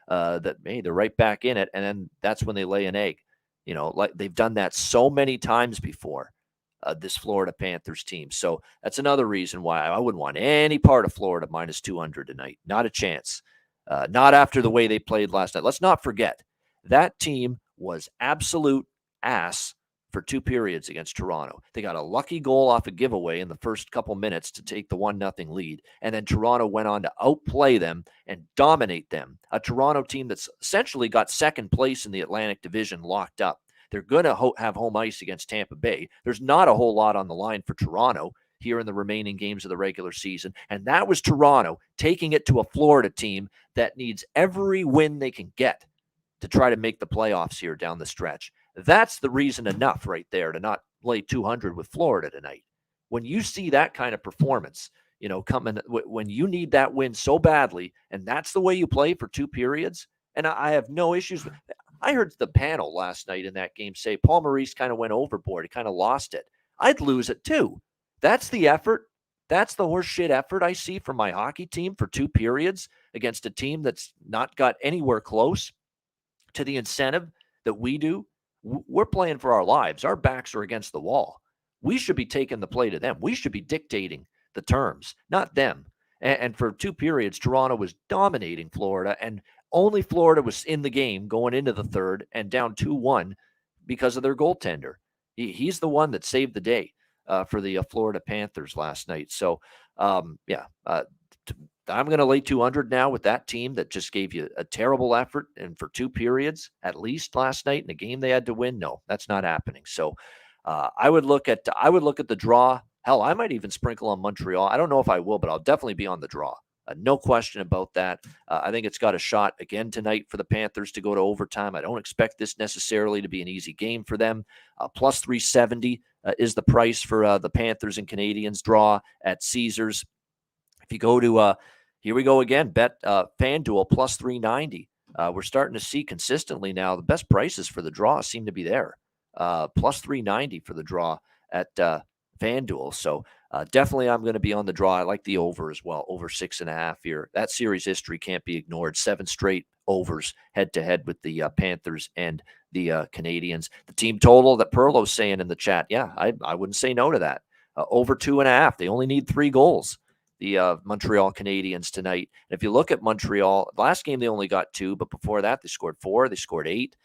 that, hey, they're right back in it, and then that's when they lay an egg. You know, like they've done that so many times before. This Florida Panthers team. So that's another reason why I wouldn't want any part of Florida minus 200 tonight. Not a chance. Not after the way they played last night. Let's not forget, that team was absolute ass for 2 periods against Toronto. They got a lucky goal off a giveaway in the first couple minutes to take the 1-0 lead. And then Toronto went on to outplay them and dominate them. A Toronto team that's essentially got second place in the Atlantic Division locked up. They're going to have home ice against Tampa Bay. There's not a whole lot on the line for Toronto here in the remaining games of the regular season. And that was Toronto taking it to a Florida team that needs every win they can get to try to make the playoffs here down the stretch. That's the reason enough right there to not lay 200 with Florida tonight. When you see that kind of performance, you know, coming when you need that win so badly, and that's the way you play for 2 periods, and I have no issues with that. I heard the panel last night in that game say Paul Maurice kind of went overboard. He kind of lost it. I'd lose it too. That's the effort. That's the horseshit effort I see from my hockey team for 2 periods against a team that's not got anywhere close to the incentive that we do. We're playing for our lives. Our backs are against the wall. We should be taking the play to them. We should be dictating the terms, not them. And for 2 periods, Toronto was dominating Florida, and only Florida was in the game going into the third and down 2-1 because of their goaltender. He's the one that saved the day for the Florida Panthers last night. So, I'm going to lay 200 now with that team that just gave you a terrible effort, and for 2 periods at least last night in a game they had to win. No, that's not happening. So, I would look at the draw. Hell, I might even sprinkle on Montreal. I don't know if I will, but I'll definitely be on the draw. No question about that. I think it's got a shot again tonight for the Panthers to go to overtime. I don't expect this necessarily to be an easy game for them. Plus 370 is the price for the Panthers and Canadiens draw at Caesars. If you go to, here we go again, bet FanDuel plus 390. We're starting to see consistently now the best prices for the draw seem to be there. Plus 390 for the draw at FanDuel. So definitely I'm going to be on the draw. I like the over as well, over 6.5 here. That series history can't be ignored. 7 straight overs head-to-head with the Panthers and the Canadiens. The team total that Perlo's saying in the chat, yeah, I wouldn't say no to that. Over 2.5. They only need 3 goals, the Montreal Canadiens tonight. And if you look at Montreal, last game they only got 2, but before that they scored 4. They scored 8.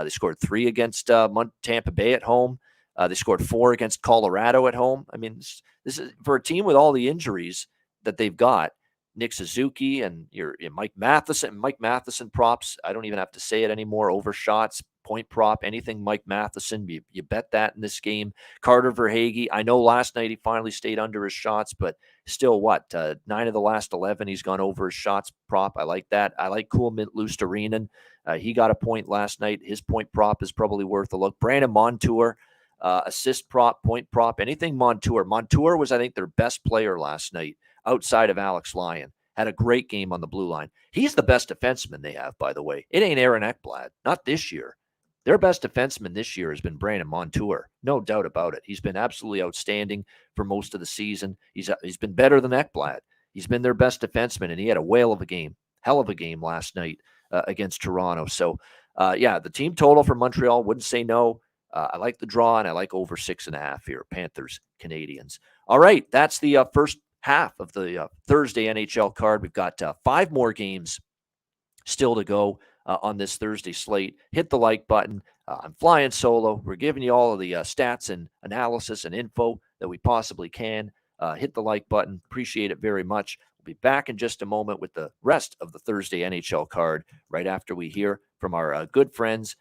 They scored 3 against Tampa Bay at home. They scored 4 against Colorado at home. I mean, this is for a team with all the injuries that they've got. Nick Suzuki and your Mike Matheson. Mike Matheson props. I don't even have to say it anymore. Overshots, point prop, anything Mike Matheson. You bet that in this game. Carter Verhaeghe. I know last night he finally stayed under his shots, but still, 9 of the last 11 he's gone over his shots prop. I like that. I like Kuhlman Luostarinen. He got a point last night. His point prop is probably worth a look. Brandon Montour. Assist prop, point prop, anything Montour. Montour was, I think, their best player last night. outside of Alex Lyon. Had a great game on the blue line. He's the best defenseman they have, by the way. It ain't Aaron Ekblad, not this year. Their best defenseman this year has been Brandon Montour. No doubt about it. He's been absolutely outstanding for most of the season. He's been better than Ekblad. He's been their best defenseman, and he had a whale of a game, hell of a game last night against Toronto. So, the team total for Montreal, wouldn't say no. I like the draw, and I like over 6.5 here. Panthers, Canadiens. All right, that's the first half of the Thursday NHL card. We've got 5 more games still to go on this Thursday slate. Hit the like button. I'm flying solo. We're giving you all of the stats and analysis and info that we possibly can. Hit the like button. Appreciate it very much. We'll be back in just a moment with the rest of the Thursday NHL card right after we hear from our good friends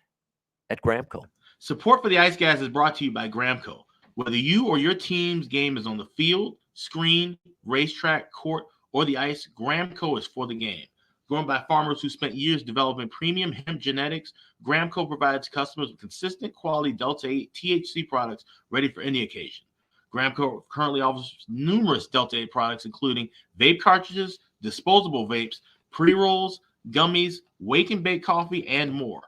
at GramCo. Support for the Ice Guys is brought to you by GramCo. Whether you or your team's game is on the field, screen, racetrack, court, or the ice, GramCo is for the game. Grown by farmers who spent years developing premium hemp genetics, GramCo provides customers with consistent quality Delta-8 THC products ready for any occasion. GramCo currently offers numerous Delta-8 products, including vape cartridges, disposable vapes, pre-rolls, gummies, wake and bake coffee, and more.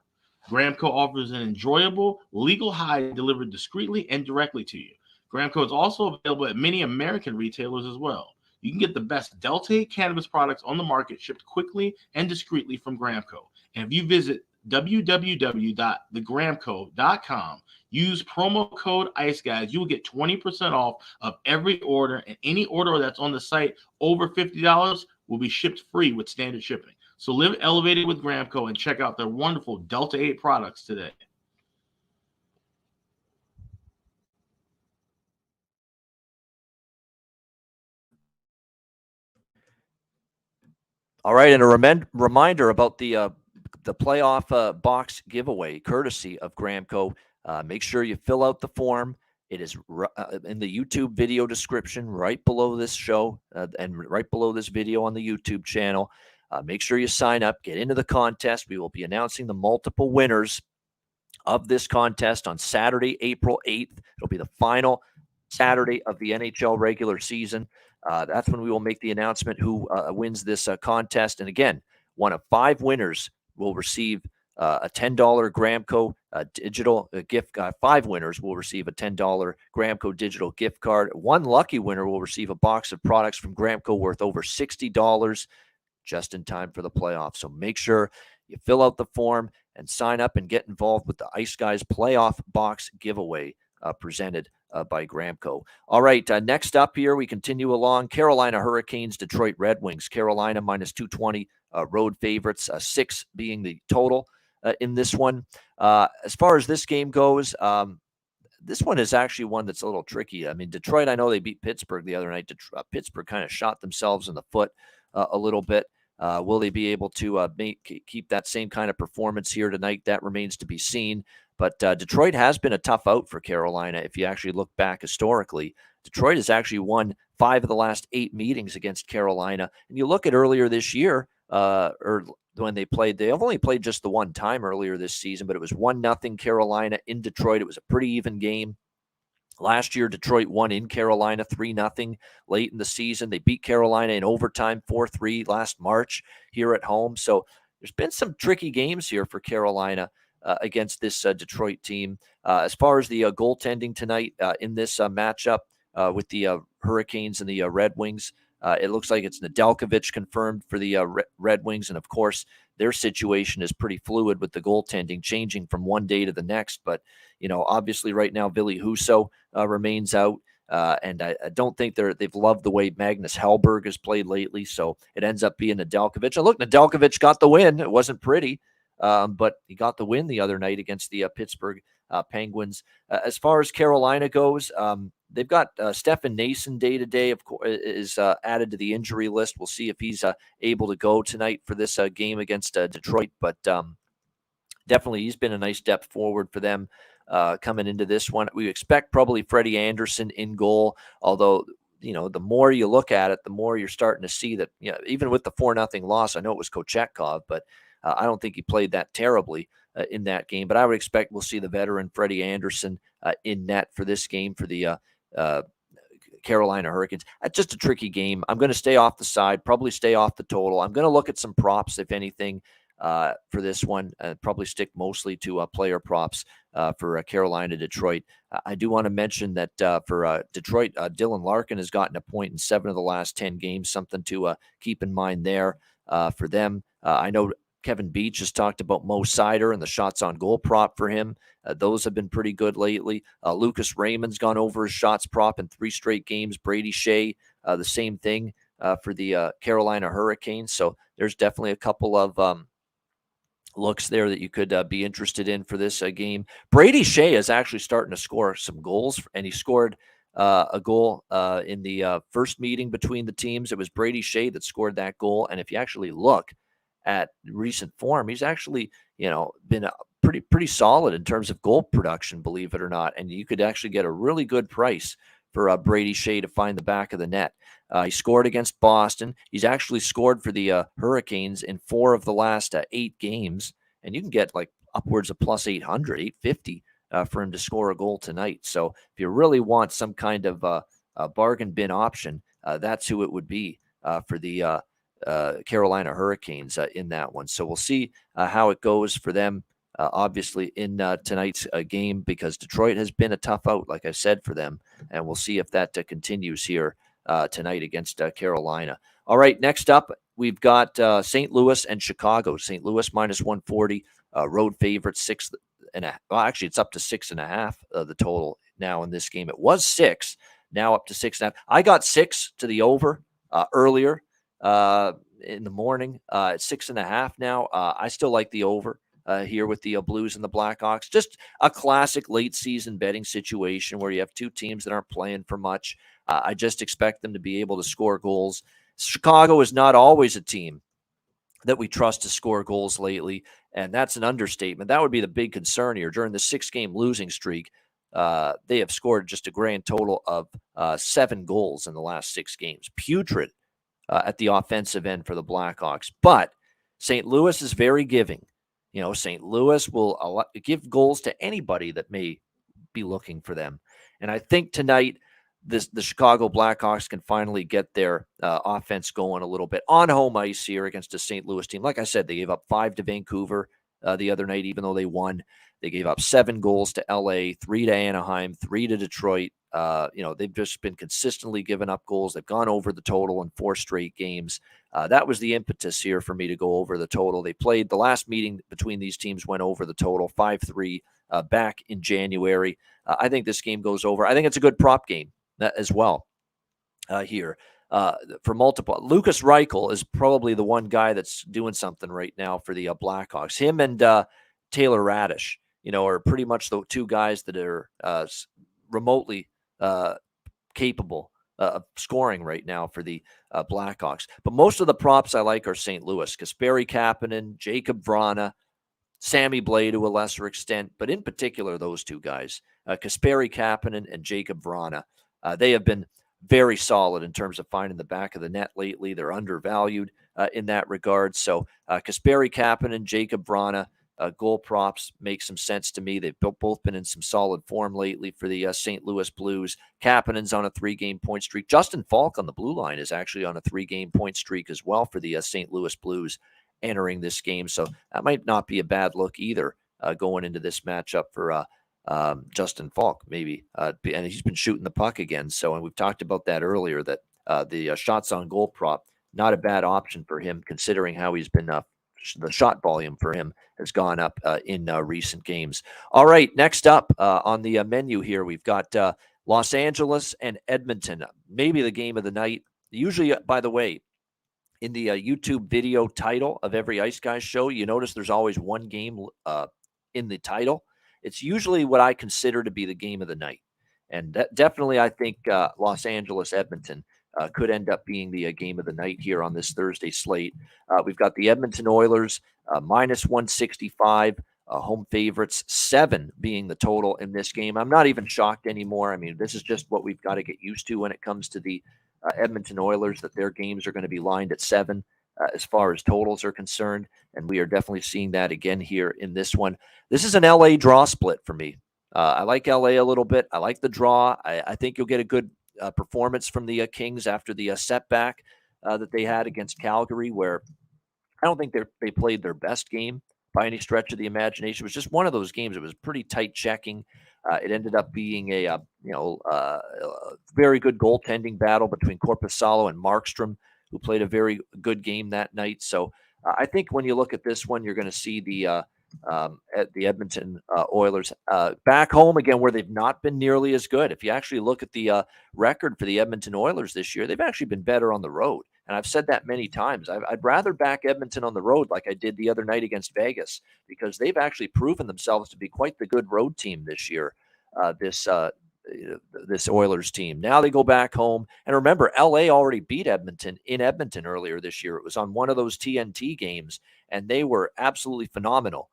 GramCo offers an enjoyable, legal high delivered discreetly and directly to you. GramCo is also available at many American retailers as well. You can get the best Delta-8 cannabis products on the market shipped quickly and discreetly from GramCo. And if you visit www.thegramco.com, use promo code ICEGUYS, you will get 20% off of every order, and any order that's on the site over $50 will be shipped free with standard shipping. So live elevated with GramCo and check out their wonderful Delta-8 products today. All right, and a reminder about the playoff box giveaway, courtesy of GramCo. Make sure you fill out the form. It is in the YouTube video description right below this show and right below this video on the YouTube channel. Make sure you sign up, get into the contest. We will be announcing the multiple winners of this contest on Saturday, April 8th. It'll be the final Saturday of the NHL regular season. That's when we will make the announcement who wins this contest. And again, one of 5 winners will receive a $10 GramCo digital gift. 5 winners will receive a $10 GramCo digital gift card. One lucky winner will receive a box of products from GramCo worth over $60 just in time for the playoffs. So make sure you fill out the form and sign up and get involved with the Ice Guys playoff box giveaway presented by GramCo. All right, next up here, we continue along. Carolina Hurricanes, Detroit Red Wings. Carolina minus 220 road favorites, 6 being the total in this one. As far as this game goes, this one is actually one that's a little tricky. I mean, Detroit, I know they beat Pittsburgh the other night. Pittsburgh kind of shot themselves in the foot a little bit. Will they be able to keep that same kind of performance here tonight? That remains to be seen. But Detroit has been a tough out for Carolina. If you actually look back historically, Detroit has actually won 5 of the last 8 meetings against Carolina. And you look at earlier this year, or when they played, they have only played just the one time earlier this season, but it was 1-0 Carolina in Detroit. It was a pretty even game. Last year, Detroit won in Carolina 3-0 late in the season. They beat Carolina in overtime 4-3 last March here at home. So there's been some tricky games here for Carolina against this Detroit team. As far as the goaltending tonight in this matchup with the Hurricanes and the Red Wings, it looks like it's Nedeljkovic confirmed for the Red Wings. And, of course, their situation is pretty fluid with the goaltending changing from one day to the next. But, you know, obviously right now Ville Husso remains out. And I don't think they've loved the way Magnus Hellberg has played lately. So it ends up being Nedeljkovic. And look, Nedeljkovic got the win. It wasn't pretty, but he got the win the other night against the Pittsburgh Penguins. As far as Carolina goes, they've got Stefan Nason day-to-day, of course, is added to the injury list. We'll see if he's able to go tonight for this game against Detroit. But definitely he's been a nice step forward for them coming into this one. We expect probably Freddie Anderson in goal, although, you know, the more you look at it, the more you're starting to see that, you know, even with the 4-0 loss, I know it was Kochetkov, but I don't think he played that terribly in that game. But I would expect we'll see the veteran Freddie Anderson in net for this game for the Carolina Hurricanes. That's just a tricky game. I'm going to stay off the side, probably stay off the total. I'm going to look at some props, if anything, for this one. Probably stick mostly to player props for Carolina, Detroit. I do want to mention that for Detroit, Dylan Larkin has gotten a point in 7 of the last 10 games, something to keep in mind there for them. I know Kevin Beach has talked about Mo Sider and the shots on goal prop for him. Those have been pretty good lately. Lucas Raymond's gone over his shots prop in 3 straight games. Brady Shea, the same thing for the Carolina Hurricanes. So there's definitely a couple of looks there that you could be interested in for this game. Brady Shea is actually starting to score some goals, and he scored a goal in the first meeting between the teams. It was Brady Shea that scored that goal, and if you actually look at recent form, he's actually, been pretty solid in terms of goal production, believe it or not. And you could actually get a really good price for Brady Shea to find the back of the net. He scored against Boston. He's actually scored for the Hurricanes in 4 of the last 8 games. And you can get like upwards of plus 800, 850 for him to score a goal tonight. So if you really want some kind of a bargain bin option, that's who it would be for the Carolina Hurricanes in that one. So we'll see how it goes for them, obviously, in tonight's game, because Detroit has been a tough out, like I said, for them. And we'll see if that continues here tonight against Carolina. All right, next up, we've got St. Louis and Chicago. St. Louis minus 140, road favorite, 6.5. Well, actually, it's up to 6.5, the total now in this game. It was 6, now up to 6.5. I got 6 to the over earlier in the morning. It's 6.5 now. I still like the over here with the Blues and the Blackhawks. Just a classic late season betting situation where you have 2 teams that aren't playing for much. I just expect them to be able to score goals. Chicago is not always a team that we trust to score goals lately, and that's an understatement. That would be the big concern here. During the 6-game losing streak, they have scored just a grand total of 7 goals in the last 6 games. Putrid at the offensive end for the Blackhawks. But St. Louis is very giving. St. Louis will give goals to anybody that may be looking for them. And I think tonight, the Chicago Blackhawks can finally get their offense going a little bit on home ice here against a St. Louis team. Like I said, they gave up 5 to Vancouver the other night, even though they won. They gave up 7 goals to LA, 3 to Anaheim, 3 to Detroit. They've just been consistently giving up goals. They've gone over the total in 4 straight games. That was the impetus here for me to go over the total. They played the last meeting between these teams, went over the total 5-3 back in January. I think this game goes over. I think it's a good prop game as well here for multiple. Lucas Reichel is probably the one guy that's doing something right now for the Blackhawks. Him and Taylor Radish, are pretty much the 2 guys that are remotely capable of scoring right now for the Blackhawks. But most of the props I like are St. Louis. Kasperi Kapanen, Jacob Vrana, Sammy Blais to a lesser extent, but in particular those 2 guys, Kasperi Kapanen and Jacob Vrana. They have been very solid in terms of finding the back of the net lately. They're undervalued in that regard. So Kasperi Kapanen, Jacob Vrana, goal props make some sense to me. They've both been in some solid form lately for the St. Louis Blues. Kapanen's on a 3-game point streak. Justin Falk on the blue line is actually on a 3-game point streak as well for the St. Louis Blues entering this game. So that might not be a bad look either going into this matchup for Justin Falk, maybe. And he's been shooting the puck again. So, and we've talked about that earlier, that the shots on goal prop, not a bad option for him, considering how he's been the shot volume for him has gone up in recent games. All right, next up on the menu here, we've got Los Angeles and Edmonton, maybe the game of the night. Usually, by the way, in the YouTube video title of every Ice Guys show, you notice there's always one game in the title. It's usually what I consider to be the game of the night. And definitely, I think Los Angeles, Edmonton could end up being the game of the night here on this Thursday slate. We've got the Edmonton Oilers minus 165, home favorites, 7 being the total in this game. I'm not even shocked anymore. I mean, this is just what we've got to get used to when it comes to the Edmonton Oilers, that their games are going to be lined at 7 as far as totals are concerned. And we are definitely seeing that again here in this one. This is an LA draw split for me. I like LA a little bit. I like the draw. I think you'll get a good performance from the Kings after the setback that they had against Calgary, where I don't think they played their best game by any stretch of the imagination. It was just one of those games. It was pretty tight checking. It ended up being a very good goaltending battle between Korpisalo and Markstrom, who played a very good game that night. So I think when you look at this one, you're going to see the Edmonton Oilers back home again, where they've not been nearly as good. If you actually look at the record for the Edmonton Oilers this year, they've actually been better on the road. And I've said that many times. I'd rather back Edmonton on the road like I did the other night against Vegas, because they've actually proven themselves to be quite the good road team this year, this Oilers team. Now they go back home. And remember, LA already beat Edmonton in Edmonton earlier this year. It was on one of those TNT games, and they were absolutely phenomenal.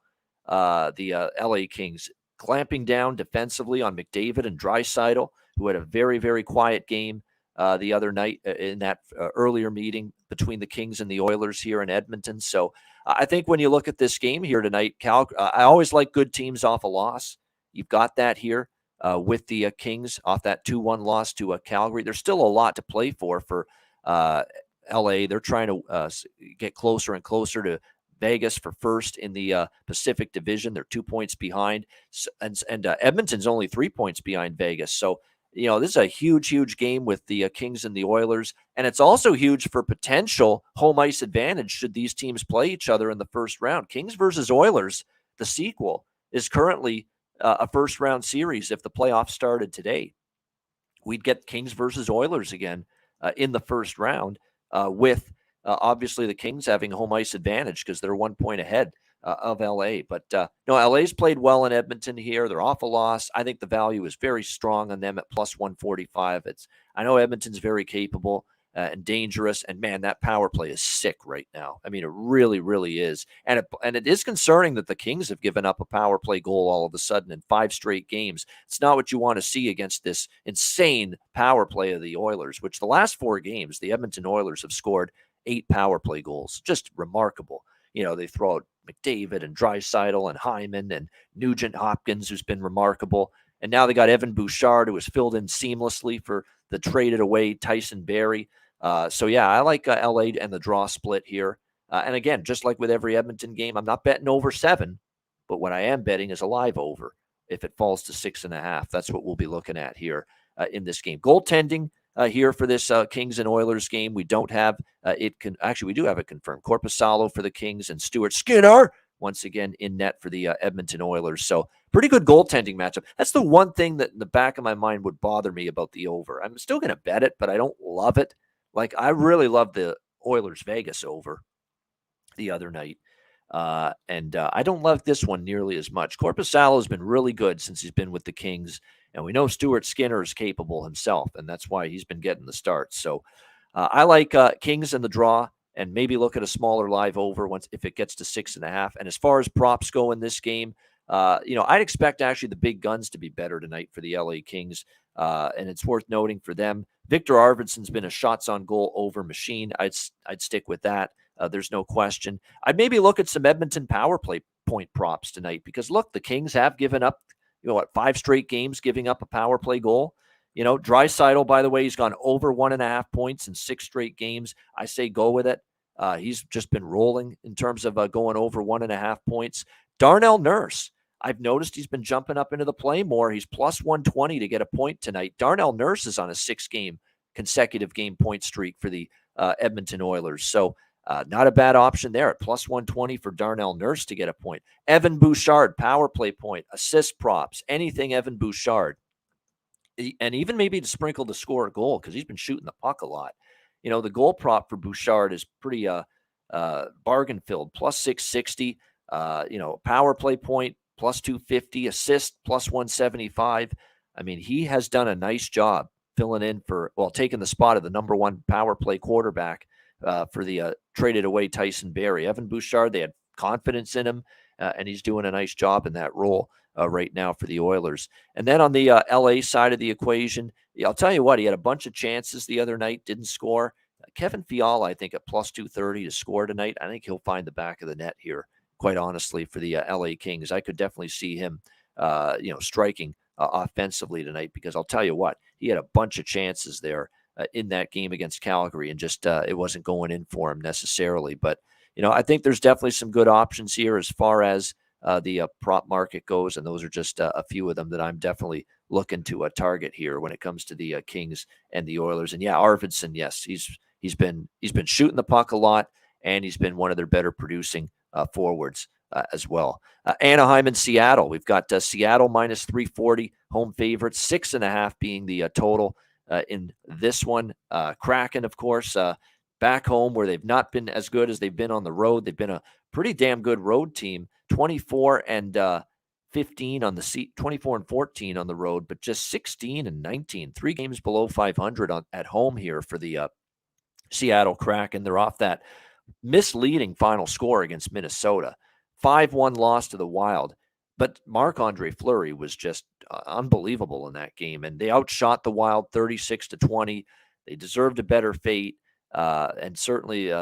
The LA Kings clamping down defensively on McDavid and Draisaitl, who had a very, very quiet game the other night in that earlier meeting between the Kings and the Oilers here in Edmonton. So I think when you look at this game here tonight, I always like good teams off a loss. You've got that here with the Kings off that 2-1 loss to Calgary. There's still a lot to play for LA. They're trying to get closer and closer to Vegas for first in the Pacific Division. They're 2 points behind, and Edmonton's only 3 points behind Vegas. So this is a huge, huge game with the Kings and the Oilers, and it's also huge for potential home ice advantage should these teams play each other in the first round. Kings versus Oilers, the sequel, is currently a first-round series. If the playoffs started today, we'd get Kings versus Oilers again in the first round, with obviously the Kings having home ice advantage because they're 1 point ahead of LA. But LA's played well in Edmonton here. They're off a loss. I think the value is very strong on them at plus 145. I know Edmonton's very capable and dangerous, and man, that power play is sick right now. I mean, it really, really is. And it is concerning that the Kings have given up a power play goal all of a sudden in 5 straight games. It's not what you want to see against this insane power play of the Oilers, which the last 4 games, the Edmonton Oilers have scored 8 power play goals. Just remarkable. They throw out McDavid and Draisaitl and Hyman and Nugent Hopkins, who's been remarkable. And now they got Evan Bouchard, who was filled in seamlessly for the traded away Tyson Barrie. So I like LA and the draw split here. And again, just like with every Edmonton game, I'm not betting over 7, but what I am betting is a live over. If it falls to 6.5, that's what we'll be looking at here in this game. Goaltending here for this Kings and Oilers game. We don't have we do have it confirmed. Korpisalo for the Kings and Stuart Skinner once again in net for the Edmonton Oilers. So pretty good goaltending matchup. That's the one thing that in the back of my mind would bother me about the over. I'm still going to bet it, but I don't love it. Like, I really love the Oilers Vegas over the other night. And I don't love this one nearly as much. Korpisalo has been really good since he's been with the Kings. And we know Stuart Skinner is capable himself, and that's why he's been getting the start. So I like Kings in the draw, and maybe look at a smaller live over if it gets to 6.5. And as far as props go in this game, I'd expect actually the big guns to be better tonight for the LA Kings. And it's worth noting for them, Victor Arvidsson's been a shots on goal over machine. I'd stick with that. There's no question. I'd maybe look at some Edmonton power play point props tonight, because look, the Kings have given up, 5 straight games giving up a power play goal. Draisaitl, by the way, he's gone over 1.5 points in 6 straight games. I say go with it. He's just been rolling in terms of going over 1.5 points. Darnell Nurse, I've noticed he's been jumping up into the play more. He's plus 120 to get a point tonight. Darnell Nurse is on a 6-game consecutive game point streak for the Edmonton Oilers. So not a bad option there at plus 120 for Darnell Nurse to get a point. Evan Bouchard, power play point, assist props, anything Evan Bouchard. And even maybe to sprinkle to score a goal, because he's been shooting the puck a lot. The goal prop for Bouchard is pretty bargain filled, plus 660. Power play point, plus 250, assist, plus 175. I mean, he has done a nice job filling in taking the spot of the number 1 power play quarterback for the traded away Tyson Barrie. Evan Bouchard, they had confidence in him, and he's doing a nice job in that role right now for the Oilers. And then on the LA side of the equation, I'll tell you what, he had a bunch of chances the other night, didn't score. Kevin Fiala, I think, at plus 230 to score tonight. I think he'll find the back of the net here, quite honestly, for the LA Kings. I could definitely see him, striking offensively tonight, because I'll tell you what, he had a bunch of chances there in that game against Calgary, and just it wasn't going in for him necessarily. But, I think there's definitely some good options here as far as the prop market goes, and those are just a few of them that I'm definitely looking to target here when it comes to the Kings and the Oilers. And yeah, Arvidsson, yes, he's been shooting the puck a lot, and he's been one of their better producing forwards as well. Anaheim and Seattle. We've got Seattle minus 340, home favorites, 6.5 being the total in this one. Kraken, of course, back home where they've not been as good as they've been on the road. They've been a pretty damn good road team, 24 and 15 on the seat, 24 and 14 on the road, but just 16 and 19, 3 games below 500 at home here for the Seattle Kraken. They're off that misleading final score against Minnesota, 5-1 loss to the Wild. But Marc-Andre Fleury was just unbelievable in that game, and they outshot the Wild 36-20. They deserved a better fate, and certainly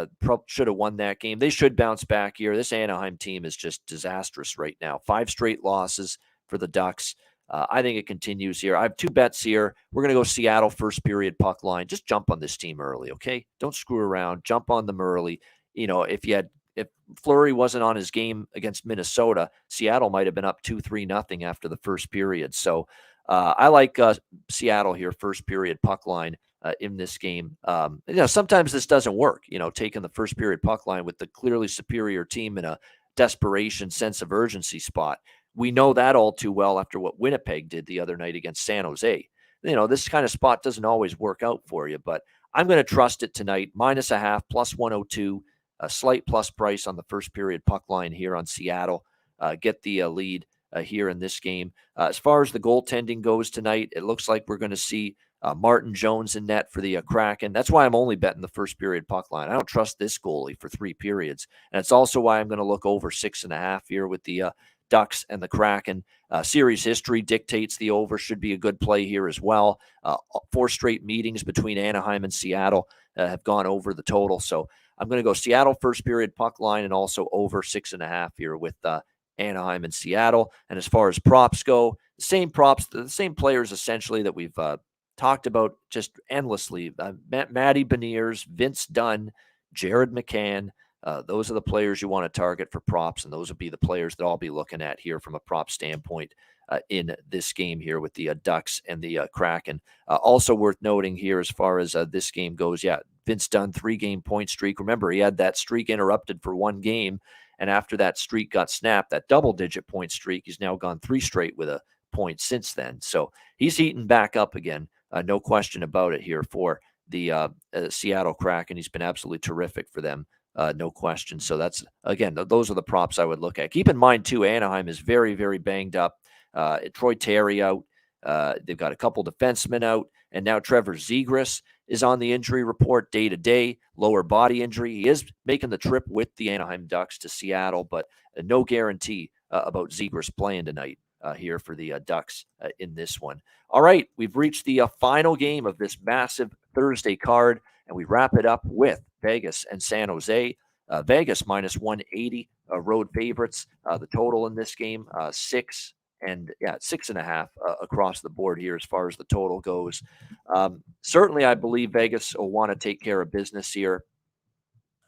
should have won that game. They should bounce back here. This Anaheim team is just disastrous right now. 5 straight losses for the Ducks. I think it continues here. I have 2 bets here. We're going to go Seattle first period puck line. Just jump on this team early, okay? Don't screw around. Jump on them early. If Fleury wasn't on his game against Minnesota, Seattle might have been up 2-3-0 after the first period. So I like Seattle here first period puck line in this game. Sometimes this doesn't work, taking the first period puck line with the clearly superior team in a desperation sense of urgency spot. We know that all too well after what Winnipeg did the other night against San Jose. This kind of spot doesn't always work out for you, but I'm going to trust it tonight. -0.5, +102, a slight plus price on the first period puck line here on Seattle. Get the lead here in this game. As far as the goaltending goes tonight, it looks like we're going to see Martin Jones in net for the Kraken. That's why I'm only betting the first period puck line. I don't trust this goalie for 3 periods. And it's also why I'm going to look over 6.5 here with the Ducks and the Kraken. Series history dictates the over should be a good play here as well. 4 straight meetings between Anaheim and Seattle have gone over the total. So I'm going to go Seattle first period puck line and also over 6.5 here with Anaheim and Seattle. And as far as props go, the same props, the same players essentially that we've talked about just endlessly. Matty Beniers, Vince Dunn, Jared McCann. Those are the players you want to target for props, and those would be the players that I'll be looking at here from a prop standpoint in this game here with the Ducks and the Kraken. Also worth noting here as far as this game goes, Vince Dunn, 3-game point streak. Remember, he had that streak interrupted for 1 game, and after that streak got snapped, that double-digit point streak, he's now gone 3 straight with a point since then. So he's heating back up again, no question about it here for the Seattle Kraken. He's been absolutely terrific for them. No question. So that's, again, those are the props I would look at. Keep in mind, too, Anaheim is very, very banged up. Troy Terry out. They've got a couple defensemen out. And now Trevor Zegras is on the injury report day-to-day, lower body injury. He is making the trip with the Anaheim Ducks to Seattle, but no guarantee about Zegras playing tonight here for the Ducks in this one. All right, we've reached the final game of this massive Thursday card, and we wrap it up with Vegas and San Jose. Vegas -180, road favorites. The total in this game, 6.5 across the board here as far as the total goes. Certainly, I believe Vegas will want to take care of business here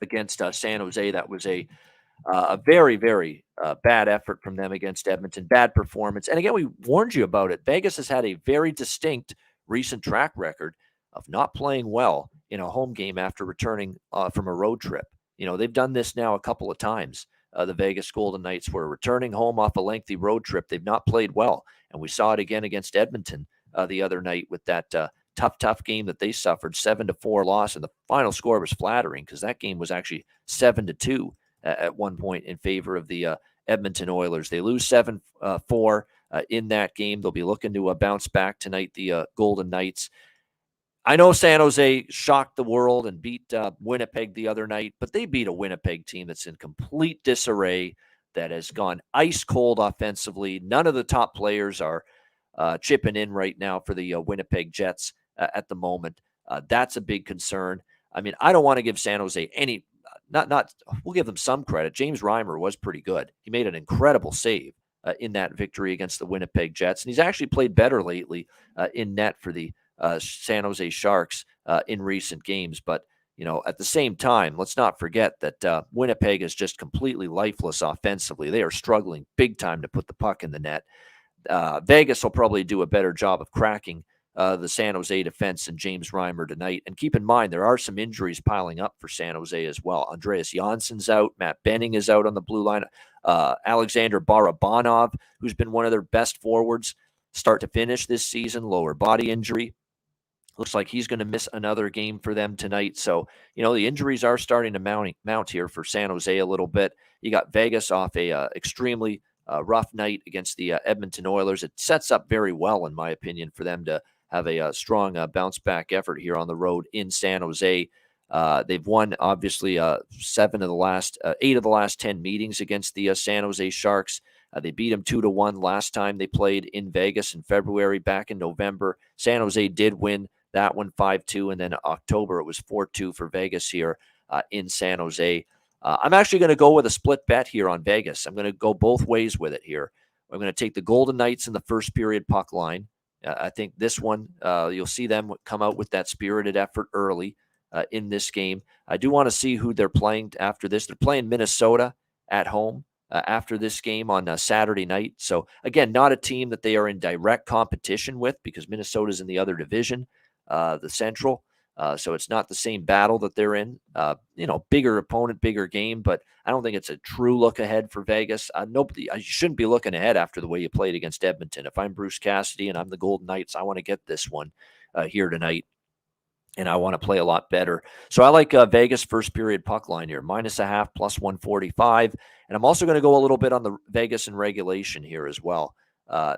against San Jose. That was a very, very bad effort from them against Edmonton. Bad performance. And again, we warned you about it. Vegas has had a very distinct recent track record of not playing well in a home game after returning from a road trip. They've done this now a couple of times. The Vegas Golden Knights were returning home off a lengthy road trip. They've not played well. And we saw it again against Edmonton the other night with that tough game that they suffered, 7-4 loss. And the final score was flattering because that game was actually 7-2 at one point in favor of the Edmonton Oilers. They lose 7-4 in that game. They'll be looking to bounce back tonight, the Golden Knights. I know San Jose shocked the world and beat Winnipeg the other night, but they beat a Winnipeg team that's in complete disarray, that has gone ice cold offensively. None of the top players are chipping in right now for the Winnipeg Jets at the moment. That's a big concern. I mean, I don't want to give San Jose we'll give them some credit. James Reimer was pretty good. He made an incredible save in that victory against the Winnipeg Jets. And he's actually played better lately in net for the San Jose Sharks in recent games. But, at the same time, let's not forget that Winnipeg is just completely lifeless offensively. They are struggling big time to put the puck in the net. Vegas will probably do a better job of cracking the San Jose defense and James Reimer tonight. And keep in mind, there are some injuries piling up for San Jose as well. Andreas Janssen's out. Matt Benning is out on the blue line. Alexander Barabanov, who's been one of their best forwards start to finish this season, lower body injury. Looks like he's going to miss another game for them tonight. So, the injuries are starting to mount here for San Jose a little bit. You got Vegas off a extremely rough night against the Edmonton Oilers. It sets up very well, in my opinion, for them to have a strong bounce-back effort here on the road in San Jose. They've won, obviously, 8 of the last 10 meetings against the San Jose Sharks. They beat them 2-1 last time they played in Vegas in February. Back in November, San Jose did win that one 5-2, and then October it was 4-2 for Vegas here in San Jose. I'm actually going to go with a split bet here on Vegas. I'm going to go both ways with it here. I'm going to take the Golden Knights in the first period puck line. I think this one, you'll see them come out with that spirited effort early in this game. I do want to see who they're playing after this. They're playing Minnesota at home after this game on Saturday night. So, again, not a team that they are in direct competition with because Minnesota's in the other division, the Central. So it's not the same battle that they're in. Bigger opponent, bigger game, but I don't think it's a true look ahead for Vegas. You shouldn't be looking ahead after the way you played against Edmonton. If I'm Bruce Cassidy and I'm the Golden Knights, I want to get this one here tonight, and I want to play a lot better. So I like Vegas first period puck line here, -0.5, +145, and I'm also going to go a little bit on the Vegas in regulation here as well. I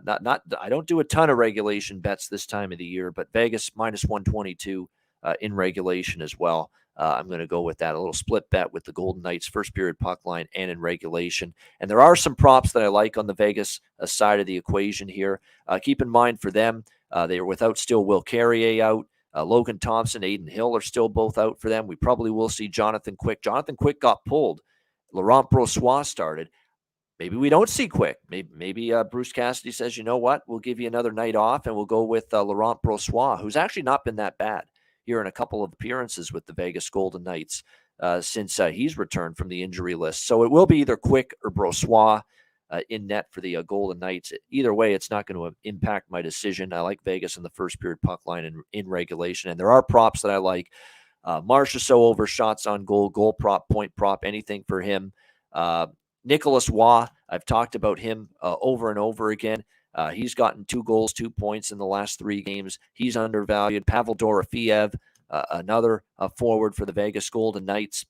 don't do a ton of regulation bets this time of the year, but Vegas -122. In regulation as well. I'm going to go with that. A little split bet with the Golden Knights first period puck line and in regulation. And there are some props that I like on the Vegas side of the equation here. Keep in mind for them, they are without still Will Carrier out. Logan Thompson, Aiden Hill are still both out for them. We probably will see Jonathan Quick. Jonathan Quick got pulled. Laurent Brossoit started. Maybe we don't see Quick. Maybe Bruce Cassidy says, you know what, we'll give you another night off and we'll go with Laurent Brossoit, who's actually not been that bad here in a couple of appearances with the Vegas Golden Knights since he's returned from the injury list. So it will be either Quick or Brossoit in net for the Golden Knights. Either way, it's not going to impact my decision. I like Vegas in the first period puck line in regulation. And there are props that I like. Marchessault over shots on goal prop, point prop, anything for him. Nicholas Waugh, I've talked about him over and over again. He's gotten 2 goals, 2 points in the last 3 games. He's undervalued. Pavel Dorofeev, another forward for the Vegas Golden Knights,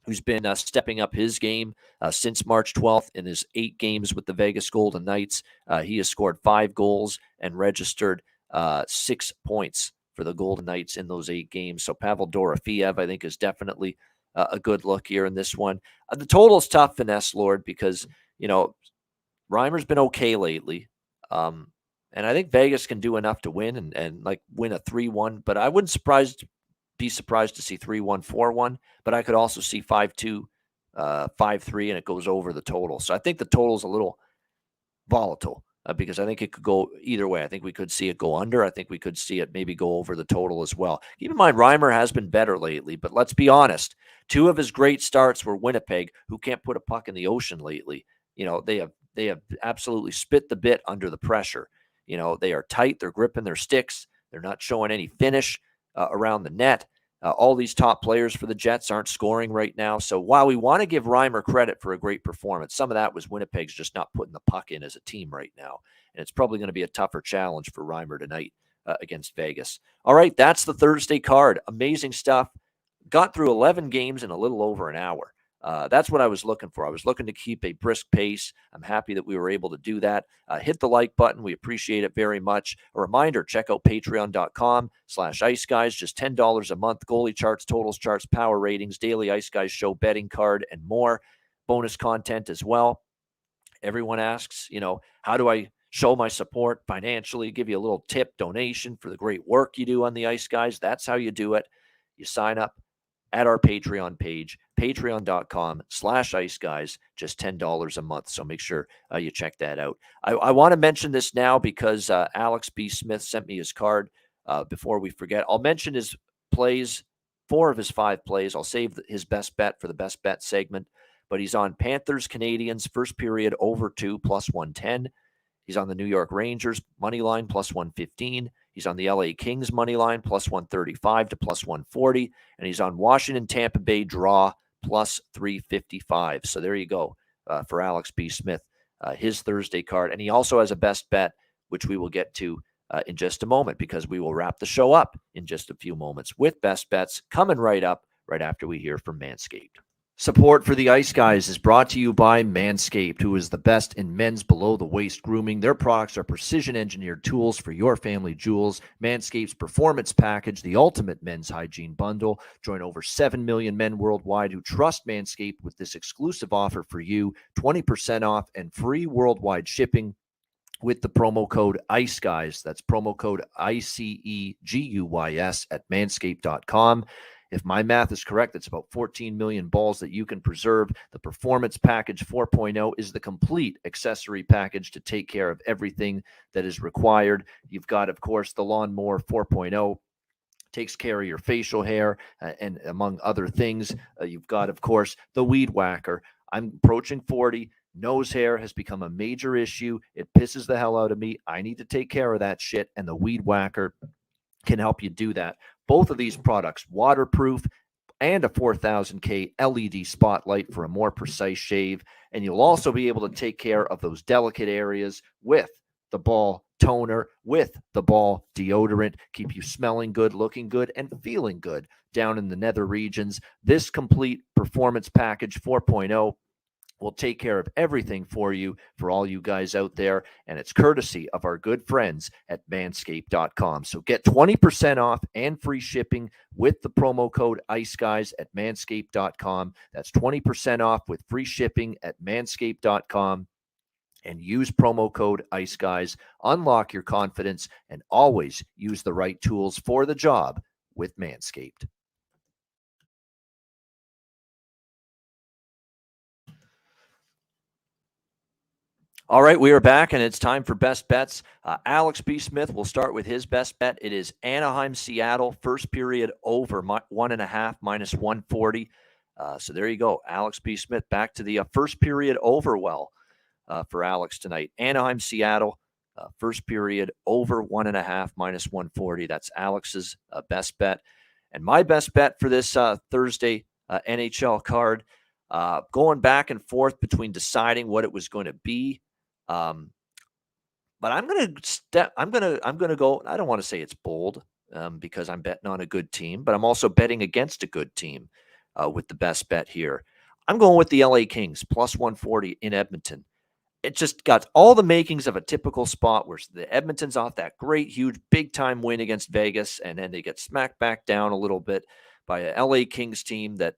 who's been stepping up his game since March 12th in his 8 games with the Vegas Golden Knights. He has scored 5 goals and registered 6 points for the Golden Knights in those 8 games. So Pavel Dorofeev, I think, is definitely a good look here in this one. The total's tough, Finesse Lord, because, Reimer's been okay lately. And I think Vegas can do enough to win and like win a 3-1, but I wouldn't be surprised to see 3-1, 4-1, but I could also see 5-2, 5-3, and it goes over the total. So I think the total is a little volatile because I think it could go either way. I think we could see it go under. I think we could see it maybe go over the total as well. Keep in mind, Reimer has been better lately, but let's be honest. 2 of his great starts were Winnipeg, who can't put a puck in the ocean lately. They have absolutely spit the bit under the pressure. They are tight. They're gripping their sticks. They're not showing any finish around the net. All these top players for the Jets aren't scoring right now. So while we want to give Reimer credit for a great performance, some of that was Winnipeg's just not putting the puck in as a team right now. And it's probably going to be a tougher challenge for Reimer tonight against Vegas. All right, that's the Thursday card. Amazing stuff. Got through 11 games in a little over an hour. That's what I was looking for. I was looking to keep a brisk pace. I'm happy that we were able to do that. Hit the like button. We appreciate it very much. A reminder, check out patreon.com/Ice Guys. Just $10 a month. Goalie charts, totals charts, power ratings, daily Ice Guys show, betting card, and more. Bonus content as well. Everyone asks, how do I show my support financially? Give you a little tip, donation for the great work you do on the Ice Guys. That's how you do it. You sign up at our Patreon page, patreon.com/iceguys, just $10 a month. So make sure you check that out. I want to mention this now because Alex B. Smith sent me his card before we forget. I'll mention his plays, 4 of his 5 plays. I'll save his best bet for the best bet segment, but he's on Panthers, Canadiens, first period over 2 plus 110. He's on the New York Rangers money line plus 115. He's on the LA Kings money line plus 135 to plus 140. And he's on Washington, Tampa Bay draw plus 355. So there you go for Alex B. Smith, his Thursday card. And he also has a best bet, which we will get to in just a moment, because we will wrap the show up in just a few moments with best bets coming right up right after we hear from Manscaped. Support for the Ice Guys is brought to you by Manscaped, who is the best in men's below-the-waist grooming. Their products are precision-engineered tools for your family jewels. Manscaped's Performance Package, the ultimate men's hygiene bundle. Join over 7 million men worldwide who trust Manscaped with this exclusive offer for you, 20% off and free worldwide shipping with the promo code ICEGUYS. That's promo code ICEGUYS at manscaped.com. If my math is correct, it's about 14 million balls that you can preserve. The Performance Package 4.0 is the complete accessory package to take care of everything that is required. You've got, of course, the Lawnmower 4.0. Takes care of your facial hair and among other things. You've got, of course, the Weed Whacker. I'm approaching 40. Nose hair has become a major issue. It pisses the hell out of me. I need to take care of that shit, and the Weed Whacker can help you do that. Both of these products, waterproof and a 4000K LED spotlight for a more precise shave. And you'll also be able to take care of those delicate areas with the ball toner, with the ball deodorant, keep you smelling good, looking good, and feeling good down in the nether regions. This complete Performance Package 4.0 will take care of everything for you, for all you guys out there, and it's courtesy of our good friends at manscaped.com. So get 20% off and free shipping with the promo code ICEGUYS at manscaped.com. That's 20% off with free shipping at manscaped.com. And use promo code ICEGUYS. Unlock your confidence and always use the right tools for the job with Manscaped. All right, we are back, and it's time for best bets. Alex B. Smith will start with his best bet. It is Anaheim-Seattle, first period over 1.5 minus 140. So there you go. Alex B. Smith back to the first period over for Alex tonight. Anaheim-Seattle, first period over 1.5 minus 140. That's Alex's best bet. And my best bet for this Thursday NHL card, going back and forth between deciding what it was going to be. But I'm going to go, I don't want to say it's bold because I'm betting on a good team, but I'm also betting against a good team with the best bet here. I'm going with the LA Kings plus 140 in Edmonton. It just got all the makings of a typical spot where the Edmonton's off that great, huge, big-time win against Vegas, and then they get smacked back down a little bit by a LA Kings team that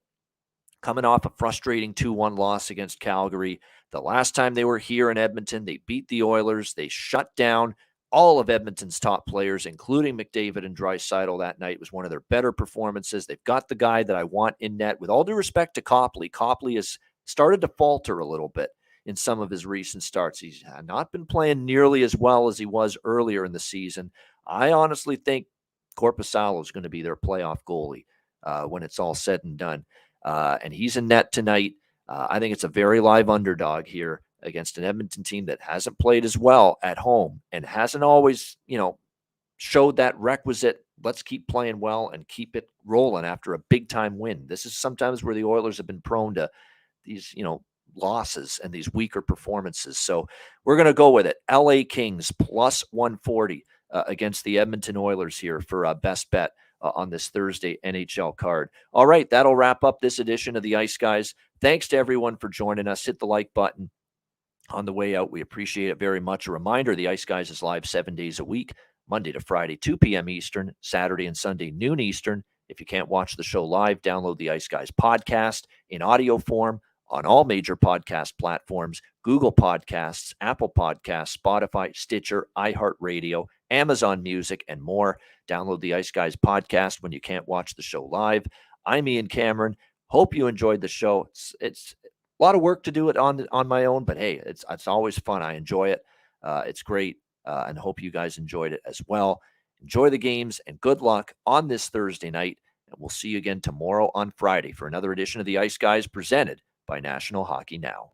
coming off a frustrating 2-1 loss against Calgary. The last time they were here in Edmonton, they beat the Oilers. They shut down all of Edmonton's top players, including McDavid and Draisaitl that night. It was one of their better performances. They've got the guy that I want in net. With all due respect to Copley, Copley has started to falter a little bit in some of his recent starts. He's not been playing nearly as well as he was earlier in the season. I honestly think Korpisalo is going to be their playoff goalie when it's all said and done. And he's in net tonight. I think it's a very live underdog here against an Edmonton team that hasn't played as well at home and hasn't always, showed that requisite, let's keep playing well and keep it rolling after a big-time win. This is sometimes where the Oilers have been prone to these, losses and these weaker performances. So we're going to go with it. LA Kings plus 140 against the Edmonton Oilers here for a best bet on this Thursday NHL card. All right, that'll wrap up this edition of the Ice Guys. Thanks to everyone for joining us. Hit the like button on the way out. We appreciate it very much. A reminder, the Ice Guys is live 7 days a week, Monday to Friday, 2 p.m. Eastern, Saturday and Sunday, noon Eastern. If you can't watch the show live, download the Ice Guys podcast in audio form on all major podcast platforms: Google Podcasts, Apple Podcasts, Spotify, Stitcher, iHeartRadio, Amazon Music, and more. Download the Ice Guys podcast when you can't watch the show live. I'm Ian Cameron. Hope you enjoyed the show. It's a lot of work to do it on my own, but hey, it's always fun. I enjoy it. It's great, and hope you guys enjoyed it as well. Enjoy the games, and good luck on this Thursday night. And we'll see you again tomorrow on Friday for another edition of the Ice Guys presented by National Hockey Now.